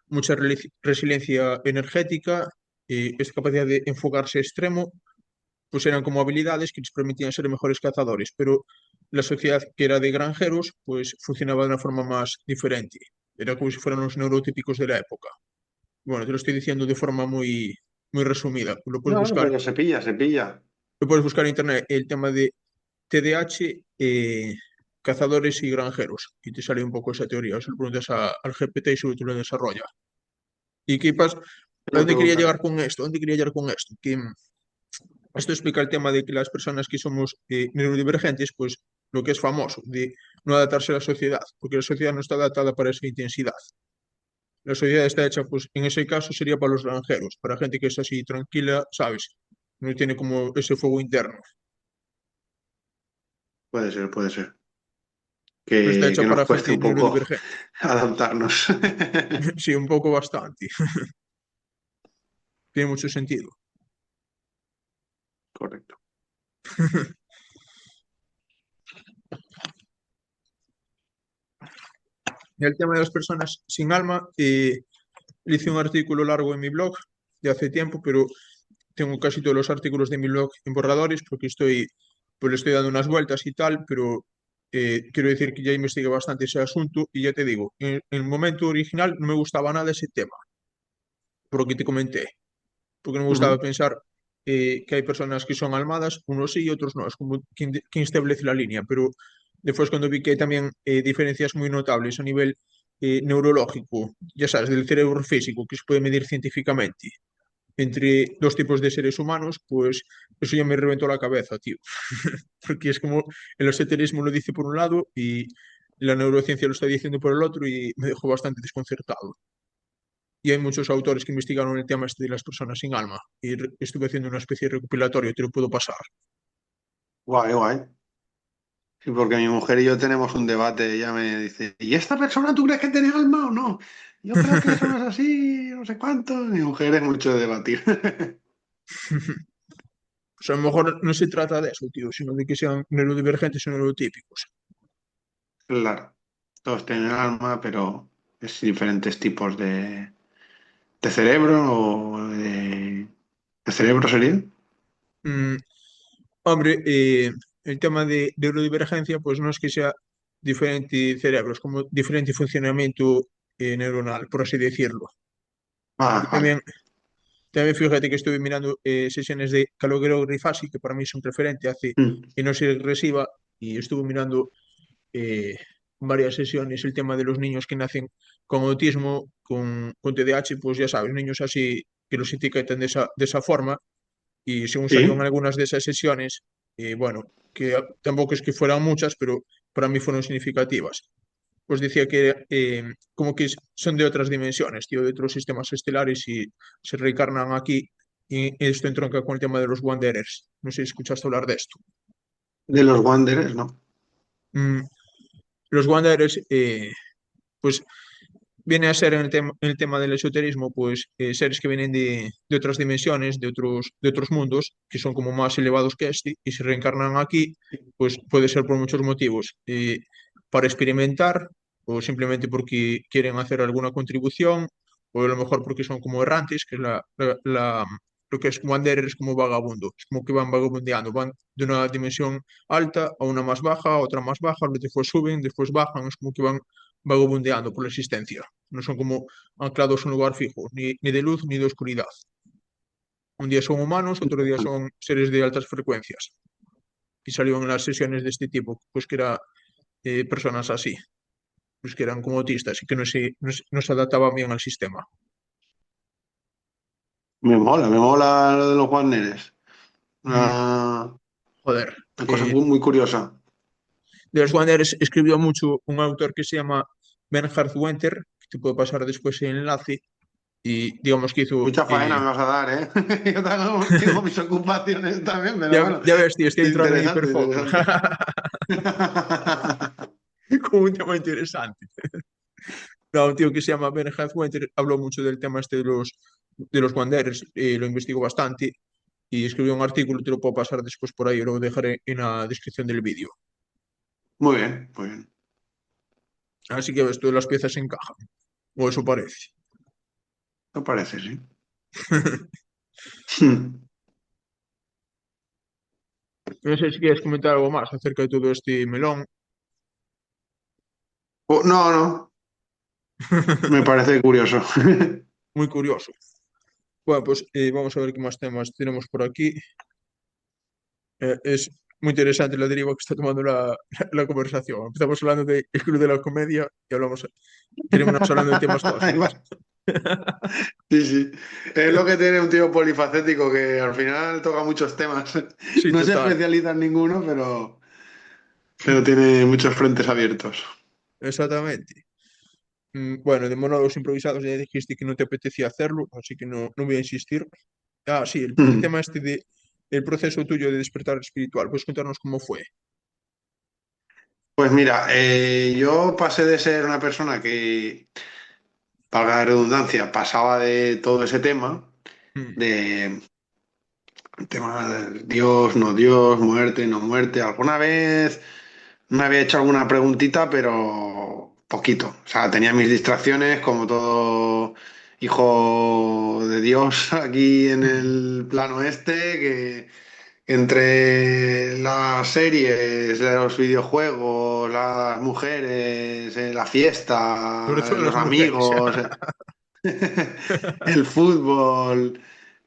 A: mucha resiliencia energética, esta capacidad de enfocarse extremo, pues eran como habilidades que les permitían ser mejores cazadores, pero la sociedad que era de granjeros, pues funcionaba de una forma más diferente. Era como si fueran los neurotípicos de la época. Bueno, te lo estoy diciendo de forma muy resumida.
B: No, no, pero se pilla, se pilla.
A: Lo puedes buscar en internet el tema de TDAH, cazadores y granjeros, y te sale un poco esa teoría. O sea, le preguntas al GPT y sobre todo lo desarrolla. ¿Y qué pasa? ¿A
B: Lo
A: dónde quería
B: preguntaré.
A: llegar con esto? ¿A dónde quería llegar con esto? Que esto explica el tema de que las personas que somos neurodivergentes, pues lo que es famoso, de no adaptarse a la sociedad, porque la sociedad no está adaptada para esa intensidad. La sociedad está hecha, pues en ese caso sería para los granjeros, para gente que es así tranquila, ¿sabes? No tiene como ese fuego interno.
B: Puede ser, puede ser.
A: No está hecha
B: Que nos
A: para
B: cueste
A: gente
B: un poco
A: neurodivergente.
B: adaptarnos.
A: Sí, un poco bastante. Tiene mucho sentido.
B: Correcto.
A: Y el tema de las personas sin alma, le hice un artículo largo en mi blog de hace tiempo, pero tengo casi todos los artículos de mi blog en borradores porque pues le estoy dando unas vueltas y tal, pero quiero decir que ya investigué bastante ese asunto y ya te digo, en el momento original no me gustaba nada ese tema, por lo que te comenté, porque no me gustaba
B: Ujú.
A: pensar que hay personas que son almadas, unos sí y otros no, es como quien establece la línea, pero después cuando vi que hay también diferencias muy notables a nivel neurológico, ya sabes, del cerebro físico, que se puede medir científicamente entre dos tipos de seres humanos, pues eso ya me reventó la cabeza, tío. Porque es como el esoterismo lo dice por un lado y la neurociencia lo está diciendo por el otro y me dejó bastante desconcertado. Y hay muchos autores que investigaron el tema este de las personas sin alma y estuve haciendo una especie de recopilatorio, te lo puedo pasar.
B: Guay, guay. Sí, porque mi mujer y yo tenemos un debate. Ella me dice, ¿y esta persona tú crees que tiene alma o no? Yo creo que eso no es así, no sé cuánto. Mi mujer es mucho de debatir.
A: O sea, a lo mejor no se trata de eso, tío, sino de que sean neurodivergentes o neurotípicos.
B: Claro, todos tienen alma, pero es diferentes tipos de cerebro o ¿de cerebro sería?
A: Mm, Hombre, el tema de neurodivergencia, pues no es que sea diferente cerebro, es como diferente funcionamiento neuronal, por así decirlo.
B: Ah,
A: Porque también
B: vale.
A: También fíjate que estuve mirando sesiones de calogero-grifasi, que para mí son referente hace
B: Mm.
A: hipnosis regresiva, y estuve mirando eh, varias sesiones el tema de los niños que nacen con autismo, con TDAH, pues ya sabes, niños así que los etiquetan de esa forma, y según salieron
B: Sí.
A: algunas de esas sesiones, bueno, que tampoco es que fueran muchas, pero para mí fueron significativas. Pues decía que como que son de otras dimensiones, tío, de otros sistemas estelares y se reencarnan aquí. Y esto entronca con el tema de los Wanderers. No sé si escuchaste hablar de esto.
B: De los Wanderers, ¿no?
A: Mm, los Wanderers, pues viene a ser en el tema del esoterismo, pues seres que vienen de otras dimensiones, de otros mundos, que son como más elevados que este, y se reencarnan aquí, pues puede ser por muchos motivos, para experimentar, o simplemente porque quieren hacer alguna contribución, o a lo mejor porque son como errantes, que es lo que es Wanderer, es como vagabundo, es como que van vagabundeando, van de una dimensión alta a una más baja, a otra más baja, luego después suben, después bajan, es como que van vagabundeando por la existencia. No son como anclados a un lugar fijo, ni de luz ni de oscuridad. Un día son humanos, otro día son seres de altas frecuencias. Y salieron en las sesiones de este tipo, pues que eran personas así, pues que eran como autistas y que no se adaptaban bien al sistema.
B: Me mola lo de los Wanderers.
A: Mm,
B: Una,
A: joder.
B: una cosa muy curiosa.
A: De los Wanderers escribió mucho un autor que se llama Bernhard Winter, que te puedo pasar después el enlace, y digamos que hizo.
B: Mucha faena me vas a dar, ¿eh? Yo tengo mis ocupaciones también, pero
A: Ya,
B: bueno,
A: ya ves, tío, estoy entrando en
B: interesante,
A: hiperfoco.
B: interesante.
A: Como un tema interesante. No, un tío que se llama Ben Winter habló mucho del tema este de los Wanderers, lo investigó bastante y escribió un artículo, te lo puedo pasar después por ahí, lo dejaré en la descripción del vídeo.
B: Muy bien, muy bien.
A: Así que ves, todas las piezas se encajan, o eso parece.
B: Me parece, sí.
A: No sé si quieres comentar algo más acerca de todo este melón.
B: Oh, no, no, me parece curioso.
A: Muy curioso. Bueno, pues vamos a ver qué más temas tenemos por aquí. Es muy interesante la deriva que está tomando la conversación. Empezamos hablando del Club de la Comedia y terminamos hablando de temas
B: Ahí
A: cósmicos.
B: va. Sí, sí. Es lo que tiene un tío polifacético que al final toca muchos temas.
A: Sí,
B: No se
A: total,
B: especializa en ninguno, pero tiene muchos frentes abiertos.
A: exactamente. Bueno, de monólogos improvisados ya dijiste que no te apetecía hacerlo, así que no voy a insistir. Ah, sí, el tema este de el proceso tuyo de despertar espiritual. ¿Puedes contarnos cómo fue?
B: Pues mira, yo pasé de ser una persona que, valga la redundancia, pasaba de todo ese
A: Mm,
B: de tema de Dios, no Dios, muerte, no muerte. Alguna vez me había hecho alguna preguntita, pero poquito. O sea, tenía mis distracciones como todo hijo de Dios aquí en
A: mm.
B: el plano este, que entre las series, los videojuegos, las mujeres, la
A: Sobre
B: fiesta,
A: todo
B: los
A: las mujeres.
B: amigos, el fútbol.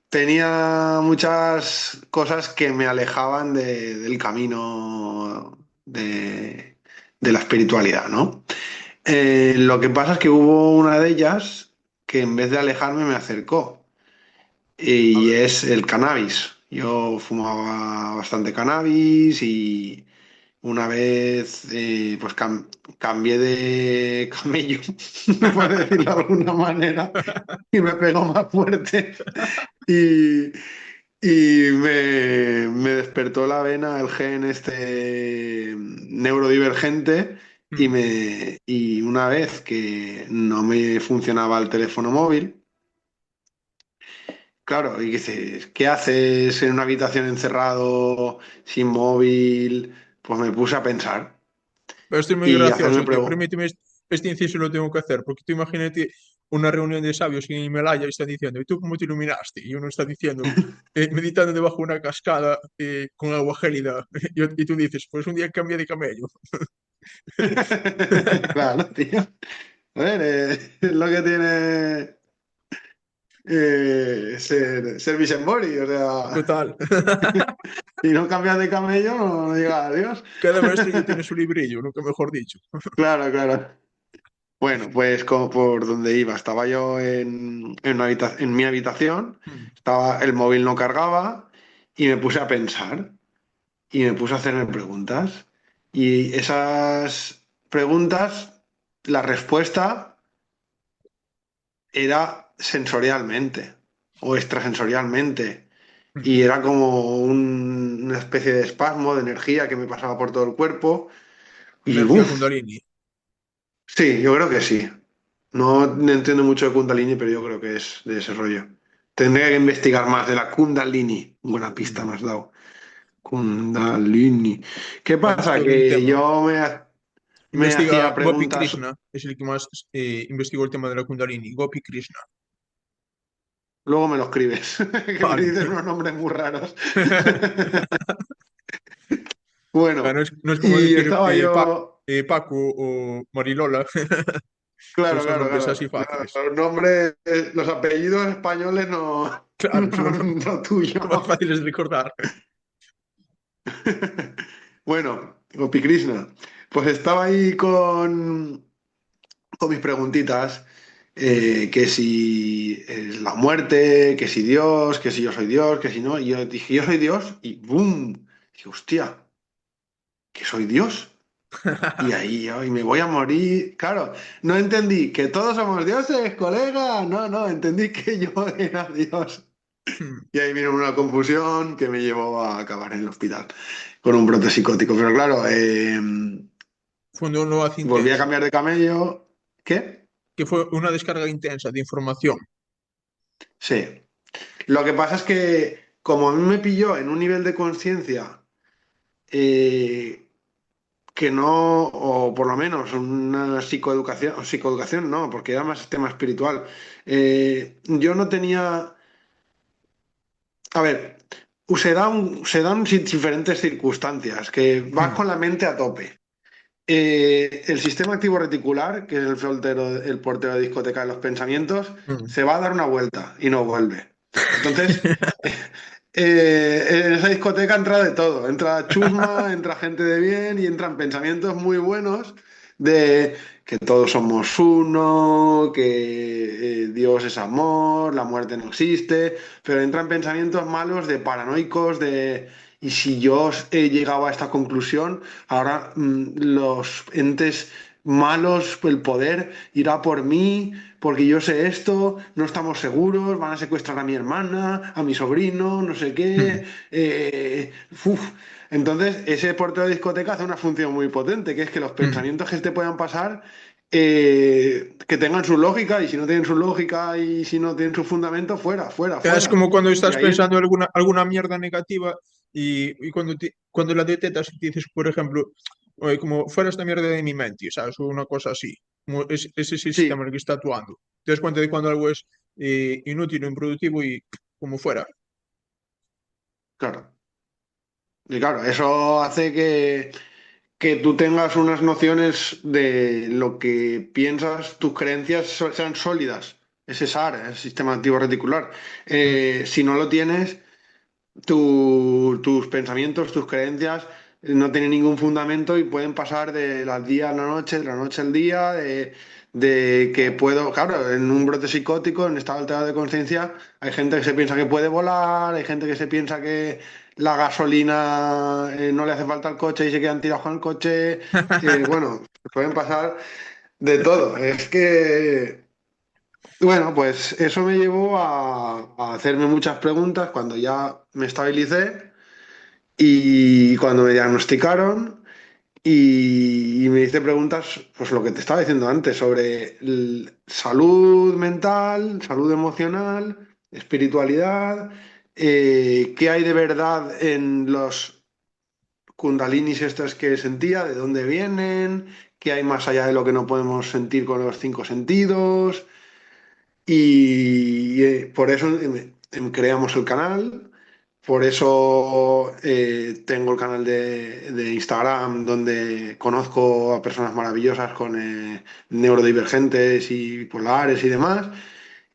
B: Tenía muchas cosas que me alejaban del camino de la espiritualidad, ¿no? Lo que pasa es que hubo una de ellas que en vez de alejarme me acercó
A: A
B: y
A: ver.
B: es el cannabis. Yo fumaba bastante cannabis y una vez pues cambié de camello, por decirlo de alguna manera, y me pegó más fuerte. Y, me despertó la vena, el gen este neurodivergente,
A: Mm.
B: y una vez que no me funcionaba el teléfono móvil, claro, y dices, ¿qué haces en una habitación encerrado, sin móvil? Pues me puse a pensar
A: Pero esto es muy
B: y a hacerme
A: gracioso, tío.
B: preguntas.
A: Permíteme este inciso lo tengo que hacer, porque tú imagínate una reunión de sabios en Himalaya y están diciendo, ¿y tú cómo te iluminaste? Y uno está diciendo, meditando debajo de una cascada con agua gélida. Y tú dices, pues un día cambié de camello.
B: Claro, tío. A ver, es lo que tiene. ser Vicembori, o sea,
A: Total.
B: y no cambias de camello, no digas adiós.
A: Cada maestro ya tiene su librillo, nunca mejor dicho.
B: Claro, claro. Bueno, pues como por donde iba, estaba yo en mi habitación,
A: Mm.
B: el móvil no cargaba y me puse a pensar y me puse a hacerme preguntas. Y esas preguntas, la respuesta era sensorialmente o extrasensorialmente. Y era como una especie de espasmo de energía que me pasaba por todo el cuerpo. Y
A: Energía
B: uff,
A: Kundalini.
B: sí, yo creo que sí. No entiendo mucho de Kundalini, pero yo creo que es de ese rollo. Tendría que investigar más de la Kundalini. Buena pista
A: Mm.
B: me has dado. Kundalini. ¿Qué
A: Bueno, es
B: pasa?
A: todo un
B: Que
A: tema.
B: yo me
A: Investiga
B: hacía
A: Gopi
B: preguntas.
A: Krishna, es el que más investigó el tema de la Kundalini. Gopi Krishna.
B: Luego me lo escribes, que me
A: Vale.
B: dices unos nombres muy raros. Bueno,
A: Bueno, no es como
B: y
A: decir
B: estaba yo.
A: Paco o Marilola, que
B: Claro,
A: son
B: claro,
A: nombres así
B: claro.
A: fáciles.
B: Los nombres, los apellidos españoles no,
A: Claro, son
B: no,
A: los
B: no tuyo.
A: más fáciles de recordar.
B: Bueno, Gopi Krishna, pues estaba ahí con mis preguntitas, que si la muerte, que si Dios, que si yo soy Dios, que si no, y yo dije, yo soy Dios, y ¡boom! Dije, hostia, que soy Dios. Y ahí yo, y me voy a morir. Claro, no entendí que todos somos dioses, colega. No, no, entendí que yo era Dios. Y ahí vino una confusión que me llevó a acabar en el hospital con un brote psicótico. Pero claro,
A: Fue un lo hace
B: volví a
A: intenso,
B: cambiar de camello. ¿Qué?
A: que fue una descarga intensa de información.
B: Sí. Lo que pasa es que como a mí me pilló en un nivel de conciencia eh, que no, o por lo menos una psicoeducación, o psicoeducación no, porque era más tema espiritual. Yo no tenía, a ver, se dan diferentes circunstancias, que vas
A: Mm,
B: con la mente a tope. El sistema activo reticular, que es el portero de discoteca de los pensamientos,
A: mm.
B: se va a dar una vuelta y no vuelve. Entonces, en esa discoteca entra de todo, entra chusma, entra gente de bien y entran pensamientos muy buenos de que todos somos uno, que Dios es amor, la muerte no existe, pero entran pensamientos malos de paranoicos, de y si yo he llegado a esta conclusión, ahora los entes malos, el poder irá por mí, porque yo sé esto, no estamos seguros, van a secuestrar a mi hermana, a mi sobrino, no sé qué.
A: Mm,
B: Uf. Entonces, ese portero de discoteca hace una función muy potente, que es que los
A: mm.
B: pensamientos que te puedan pasar, que tengan su lógica, y si no tienen su lógica y si no tienen su fundamento, fuera, fuera,
A: Es
B: fuera.
A: como cuando
B: Y
A: estás
B: ahí,
A: pensando alguna mierda negativa y cuando la detectas y dices, por ejemplo, "Oye, como fuera esta mierda de mi mente, ¿sabes? O una cosa así. Como ese es el sistema
B: sí,
A: en el que está actuando. Te das cuenta de cuando algo es inútil o improductivo y como fuera.
B: claro. Y claro, eso hace que tú tengas unas nociones de lo que piensas, tus creencias sean sólidas. Ese SAR, el sistema activo reticular.
A: Mm.
B: Si no lo tienes, tus pensamientos, tus creencias no tienen ningún fundamento y pueden pasar de la día a la noche, de la noche al día, de que puedo, claro, en un brote psicótico, en estado alterado de conciencia, hay gente que se piensa que puede volar, hay gente que se piensa que la gasolina no le hace falta al coche y se quedan tirados con el coche. Bueno, pueden pasar de todo. Es que bueno, pues eso me llevó a hacerme muchas preguntas cuando ya me estabilicé y cuando me diagnosticaron y me hice preguntas, pues lo que te estaba diciendo antes, sobre salud mental, salud emocional, espiritualidad, qué hay de verdad en los kundalinis estos que sentía, de dónde vienen, qué hay más allá de lo que no podemos sentir con los cinco sentidos. Y por eso creamos el canal, por eso tengo el canal de Instagram donde conozco a personas maravillosas con neurodivergentes y polares y demás.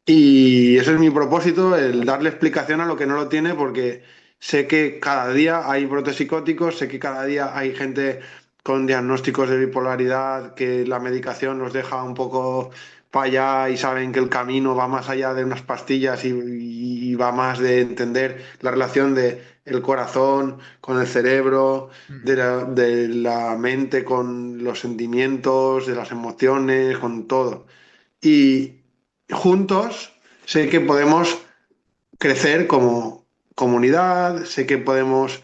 B: Y ese es mi propósito, el darle explicación a lo que no lo tiene, porque sé que cada día hay brotes psicóticos, sé que cada día hay gente con diagnósticos de bipolaridad, que la medicación los deja un poco para allá y saben que el camino va más allá de unas pastillas y va más de entender la relación de el corazón con el cerebro,
A: Mm.
B: de la mente con los sentimientos, de las emociones, con todo. Y juntos sé que podemos crecer como comunidad, sé que podemos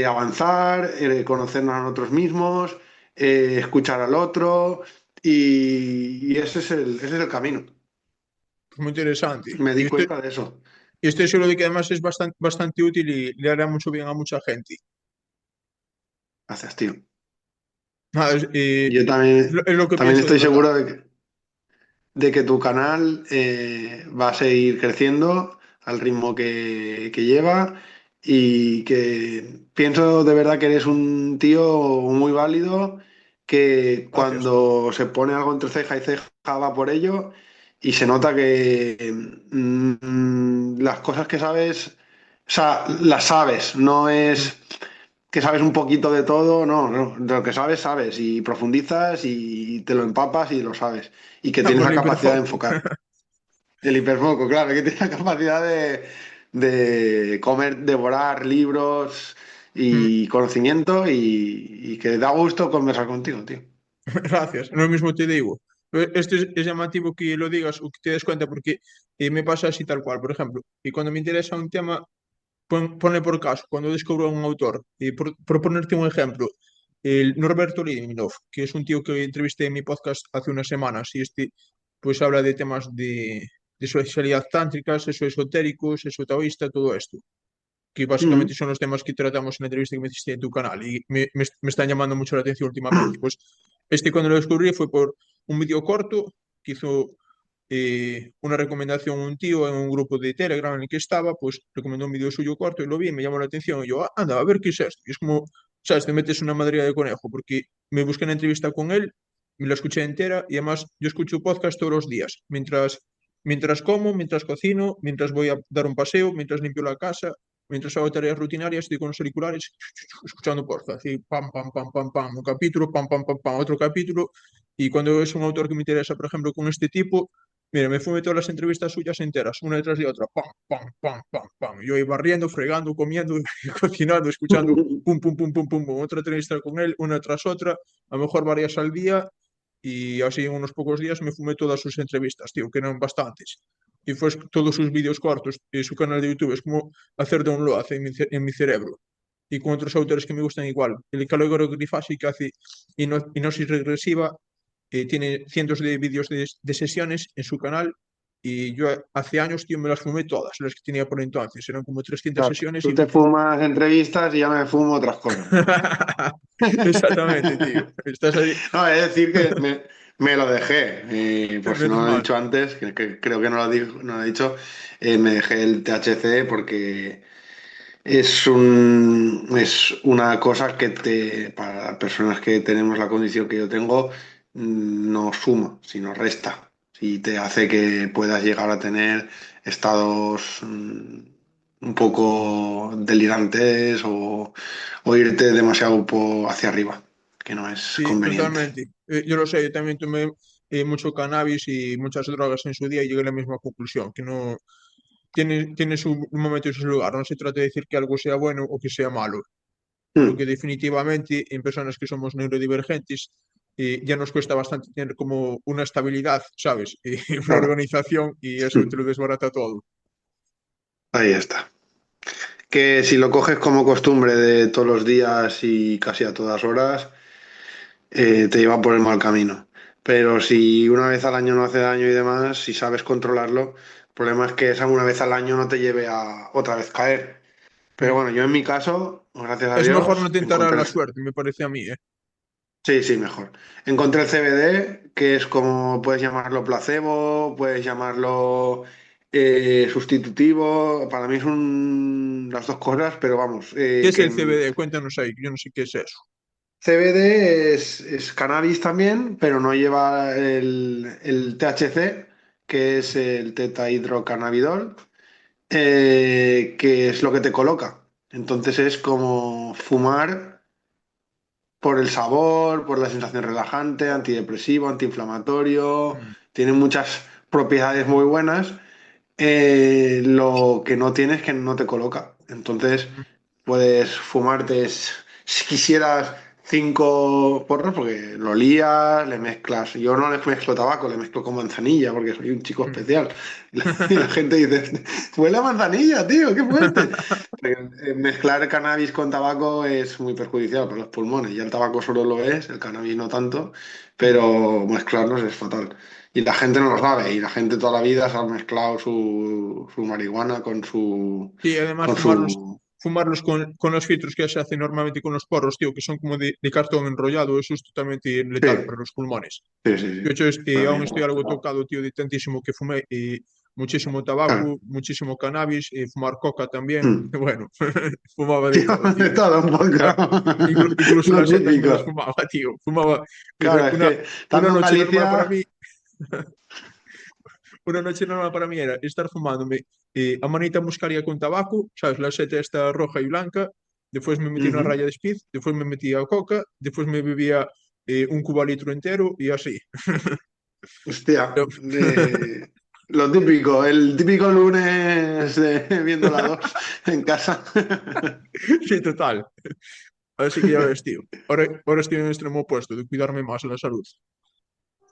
B: avanzar, conocernos a nosotros mismos, escuchar al otro y ese es el camino.
A: Pues muy interesante.
B: Me di cuenta de eso.
A: Y estoy seguro de que además es bastante útil y le hará mucho bien a mucha gente.
B: Haces, tío.
A: Nada,
B: Yo
A: es lo que
B: también
A: pienso de
B: estoy
A: verdad.
B: seguro de que tu canal va a seguir creciendo al ritmo que lleva y que pienso de verdad que eres un tío muy válido, que
A: Gracias.
B: cuando se pone algo entre ceja y ceja va por ello y se nota que las cosas que sabes, o sea, las sabes, no
A: Mm.
B: es que sabes un poquito de todo, no, no, de lo que sabes, sabes, y profundizas y te lo empapas y lo sabes, y que tienes
A: Por
B: la
A: el
B: capacidad de
A: hiperfoco.
B: enfocar. El hiperfoco, claro, que tienes la capacidad de comer, devorar libros
A: Mm.
B: y conocimiento y que da gusto conversar contigo, tío.
A: Gracias. Lo mismo te digo. Esto es llamativo que lo digas o que te des cuenta porque me pasa así tal cual. Por ejemplo, y cuando me interesa un tema, ponle por caso, cuando descubro a un autor, y por ponerte un ejemplo, el Norberto Liminov, que es un tío que entrevisté en mi podcast hace unas semanas, y pues habla de temas de sexualidad tántrica, sexo esotérico, sexo taoísta, todo esto, que básicamente
B: Mm,
A: son los temas que tratamos en la entrevista que me hiciste en tu canal, y me están llamando mucho la atención últimamente. Pues cuando lo descubrí fue por un vídeo corto que hizo una recomendación un tío en un grupo de Telegram en el que estaba, pues recomendó un vídeo suyo corto y lo vi y me llamó la atención. Y yo, "Ah, anda, a ver qué es esto". Y es como, ¿sabes? Te metes una madriguera de conejo, porque me busqué una entrevista con él, me la escuché entera y además yo escucho podcast todos los días, mientras como, mientras cocino, mientras voy a dar un paseo, mientras limpio la casa. Mientras hago tareas rutinarias, estoy con los auriculares escuchando podcast, así pam, pam, pam, pam, pam, un capítulo, pam, pam, pam, pam, otro capítulo. Y cuando es un autor que me interesa, por ejemplo, con este tipo, mira, me fumé todas las entrevistas suyas enteras, una detrás de otra, pam, pam, pam, pam, pam. Yo iba barriendo, fregando, comiendo, cocinando, escuchando, pum, pum, pum, pum, pum, pum, otra entrevista con él, una tras otra, a lo mejor varias al día, y así en unos pocos días me fumé todas sus entrevistas, tío, que eran bastantes. Y fue todos sus vídeos cortos, y su canal de YouTube, es como hacer download en mi cerebro. Y con otros autores que me gustan igual. El Calogero Grifasi, que hace hipnosis regresiva, tiene cientos de vídeos de sesiones en su canal y yo hace años, tío, me las fumé todas, las que tenía por entonces. Eran como 300
B: claro,
A: sesiones
B: tú
A: y...
B: te fumas entrevistas y ya me fumo otras cosas, ¿no?
A: Exactamente, tío. Estás ahí.
B: No, es decir que me lo dejé, por si
A: Menos
B: no lo he
A: mal.
B: dicho antes, que creo que no lo he dicho, me dejé el THC porque es una cosa que para personas que tenemos la condición que yo tengo, no suma, sino resta. Y te hace que puedas llegar a tener estados un poco delirantes o irte demasiado hacia arriba, que no es
A: Sí,
B: conveniente.
A: totalmente. Yo lo sé, yo también tomé mucho cannabis y muchas drogas en su día y llegué a la misma conclusión, que no tiene su momento y su lugar. No se trata de decir que algo sea bueno o que sea malo, pero
B: Mm,
A: que definitivamente en personas que somos neurodivergentes ya nos cuesta bastante tener como una estabilidad, ¿sabes? Y una
B: claro.
A: organización y eso te
B: Mm,
A: lo desbarata todo.
B: ahí está. Que si lo coges como costumbre de todos los días y casi a todas horas, te lleva por el mal camino. Pero si una vez al año no hace daño y demás, si sabes controlarlo, el problema es que esa una vez al año no te lleve a otra vez caer. Pero
A: Mm.
B: bueno, yo en mi caso, gracias a
A: Es mejor no
B: Dios,
A: tentar a
B: encontré.
A: la suerte, me parece a mí, ¿eh?
B: Sí, sí, mejor. Encontré el CBD, que es como puedes llamarlo placebo, puedes llamarlo sustitutivo. Para mí son las dos cosas, pero vamos,
A: ¿Qué es el CBD? Cuéntanos ahí, que yo no sé qué es eso.
B: CBD es cannabis también, pero no lleva el THC, que es el tetahidrocannabinol, que es lo que te coloca. Entonces es como fumar por el sabor, por la sensación relajante, antidepresivo, antiinflamatorio.
A: Mm,
B: Tiene muchas propiedades muy buenas. Lo que no tiene es que no te coloca. Entonces
A: mm,
B: puedes fumarte, si quisieras, 5 porros, porque lo lías, le mezclas. Yo no le mezclo tabaco, le mezclo con manzanilla, porque soy un chico
A: mm.
B: especial. Y la gente dice, huele a manzanilla, tío, qué fuerte. Porque, mezclar cannabis con tabaco es muy perjudicial para los pulmones. Ya el tabaco solo lo es, el cannabis no tanto, pero mezclarlos es fatal. Y la gente no lo sabe, y la gente toda la vida se ha mezclado su marihuana
A: Sí, además
B: con su...
A: fumarlos con los filtros que se hacen normalmente con los porros, tío, que son como de cartón enrollado, eso es totalmente
B: Sí,
A: letal para los pulmones.
B: sí, sí,
A: Yo,
B: sí.
A: hecho, es que
B: Para
A: aún
B: mí.
A: estoy algo tocado, tío, de tantísimo que fumé, y muchísimo
B: Claro.
A: tabaco, muchísimo cannabis, y fumar coca también.
B: Mm.
A: Bueno, fumaba de
B: Sí,
A: todo,
B: de
A: tío.
B: todo un
A: Ah,
B: poco.
A: incluso
B: Lo
A: las setas me las
B: típico.
A: fumaba, tío. Fumaba,
B: Claro, es
A: una,
B: que
A: una
B: estando en
A: noche normal para
B: Galicia,
A: mí, una noche normal para mí era estar fumándome a manita muscaria con tabaco, ¿sabes? La seta esta roja y blanca. Después me metí una
B: ujú,
A: raya de speed, después me metí a coca, después me bebía un cubalitro entero y así.
B: hostia,
A: Pero-
B: lo típico, el típico lunes viendo la 2 en casa.
A: Sí, total. Así que ya ves, tío. Ahora estoy en el extremo opuesto de cuidarme más la salud.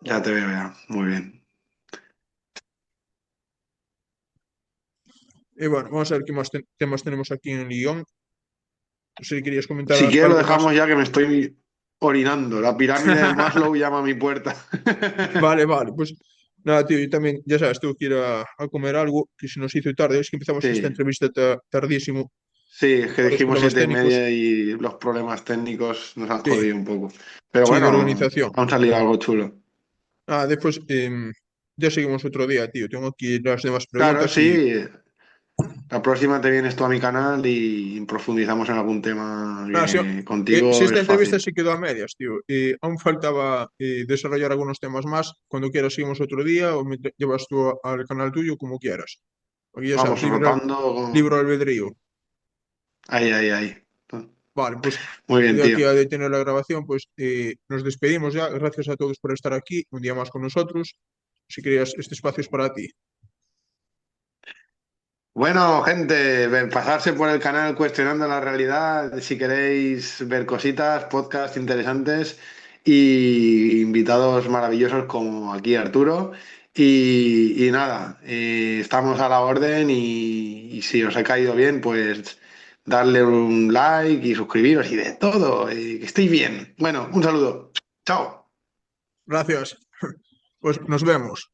B: Ya te veo, ya. Muy bien.
A: Y bueno, vamos a ver qué más temas tenemos aquí en el guión. No sé si querías comentar
B: Si quieres lo
A: algo más.
B: dejamos ya que me estoy orinando. La pirámide de Maslow llama a mi puerta.
A: Vale, vale, pues nada, tío, yo también, ya sabes, tengo que ir a comer algo, que se nos hizo tarde, es que empezamos esta
B: Sí,
A: entrevista tardísimo
B: sí, es que
A: por los
B: dijimos
A: problemas
B: siete y
A: técnicos,
B: media y los problemas técnicos nos han
A: sí,
B: jodido un poco. Pero
A: sí, de
B: bueno,
A: organización.
B: vamos a salir algo chulo.
A: Después ya seguimos otro día, tío, tengo aquí las demás
B: Claro,
A: preguntas y
B: sí. La próxima te vienes tú a mi canal y profundizamos en algún tema
A: nada,
B: que
A: si
B: contigo
A: esta
B: es
A: entrevista
B: fácil.
A: se quedó a medias, tío, aún faltaba desarrollar algunos temas más, cuando quieras seguimos otro día o me llevas tú al canal tuyo como quieras. Aquí ya sabes,
B: Vamos rotando.
A: libre albedrío.
B: Ahí, ahí, ahí.
A: Vale, pues
B: Muy bien,
A: de aquí
B: tío.
A: a detener la grabación, pues nos despedimos ya. Gracias a todos por estar aquí un día más con nosotros. Si querías, este espacio es para ti.
B: Bueno, gente, pasarse por el canal Cuestionando la Realidad si queréis ver cositas, podcasts interesantes y invitados maravillosos como aquí Arturo. Y nada, estamos a la orden y si os ha caído bien, pues darle un like y suscribiros y de todo. Que estéis bien. Bueno, un saludo. Chao.
A: Gracias. Pues nos vemos.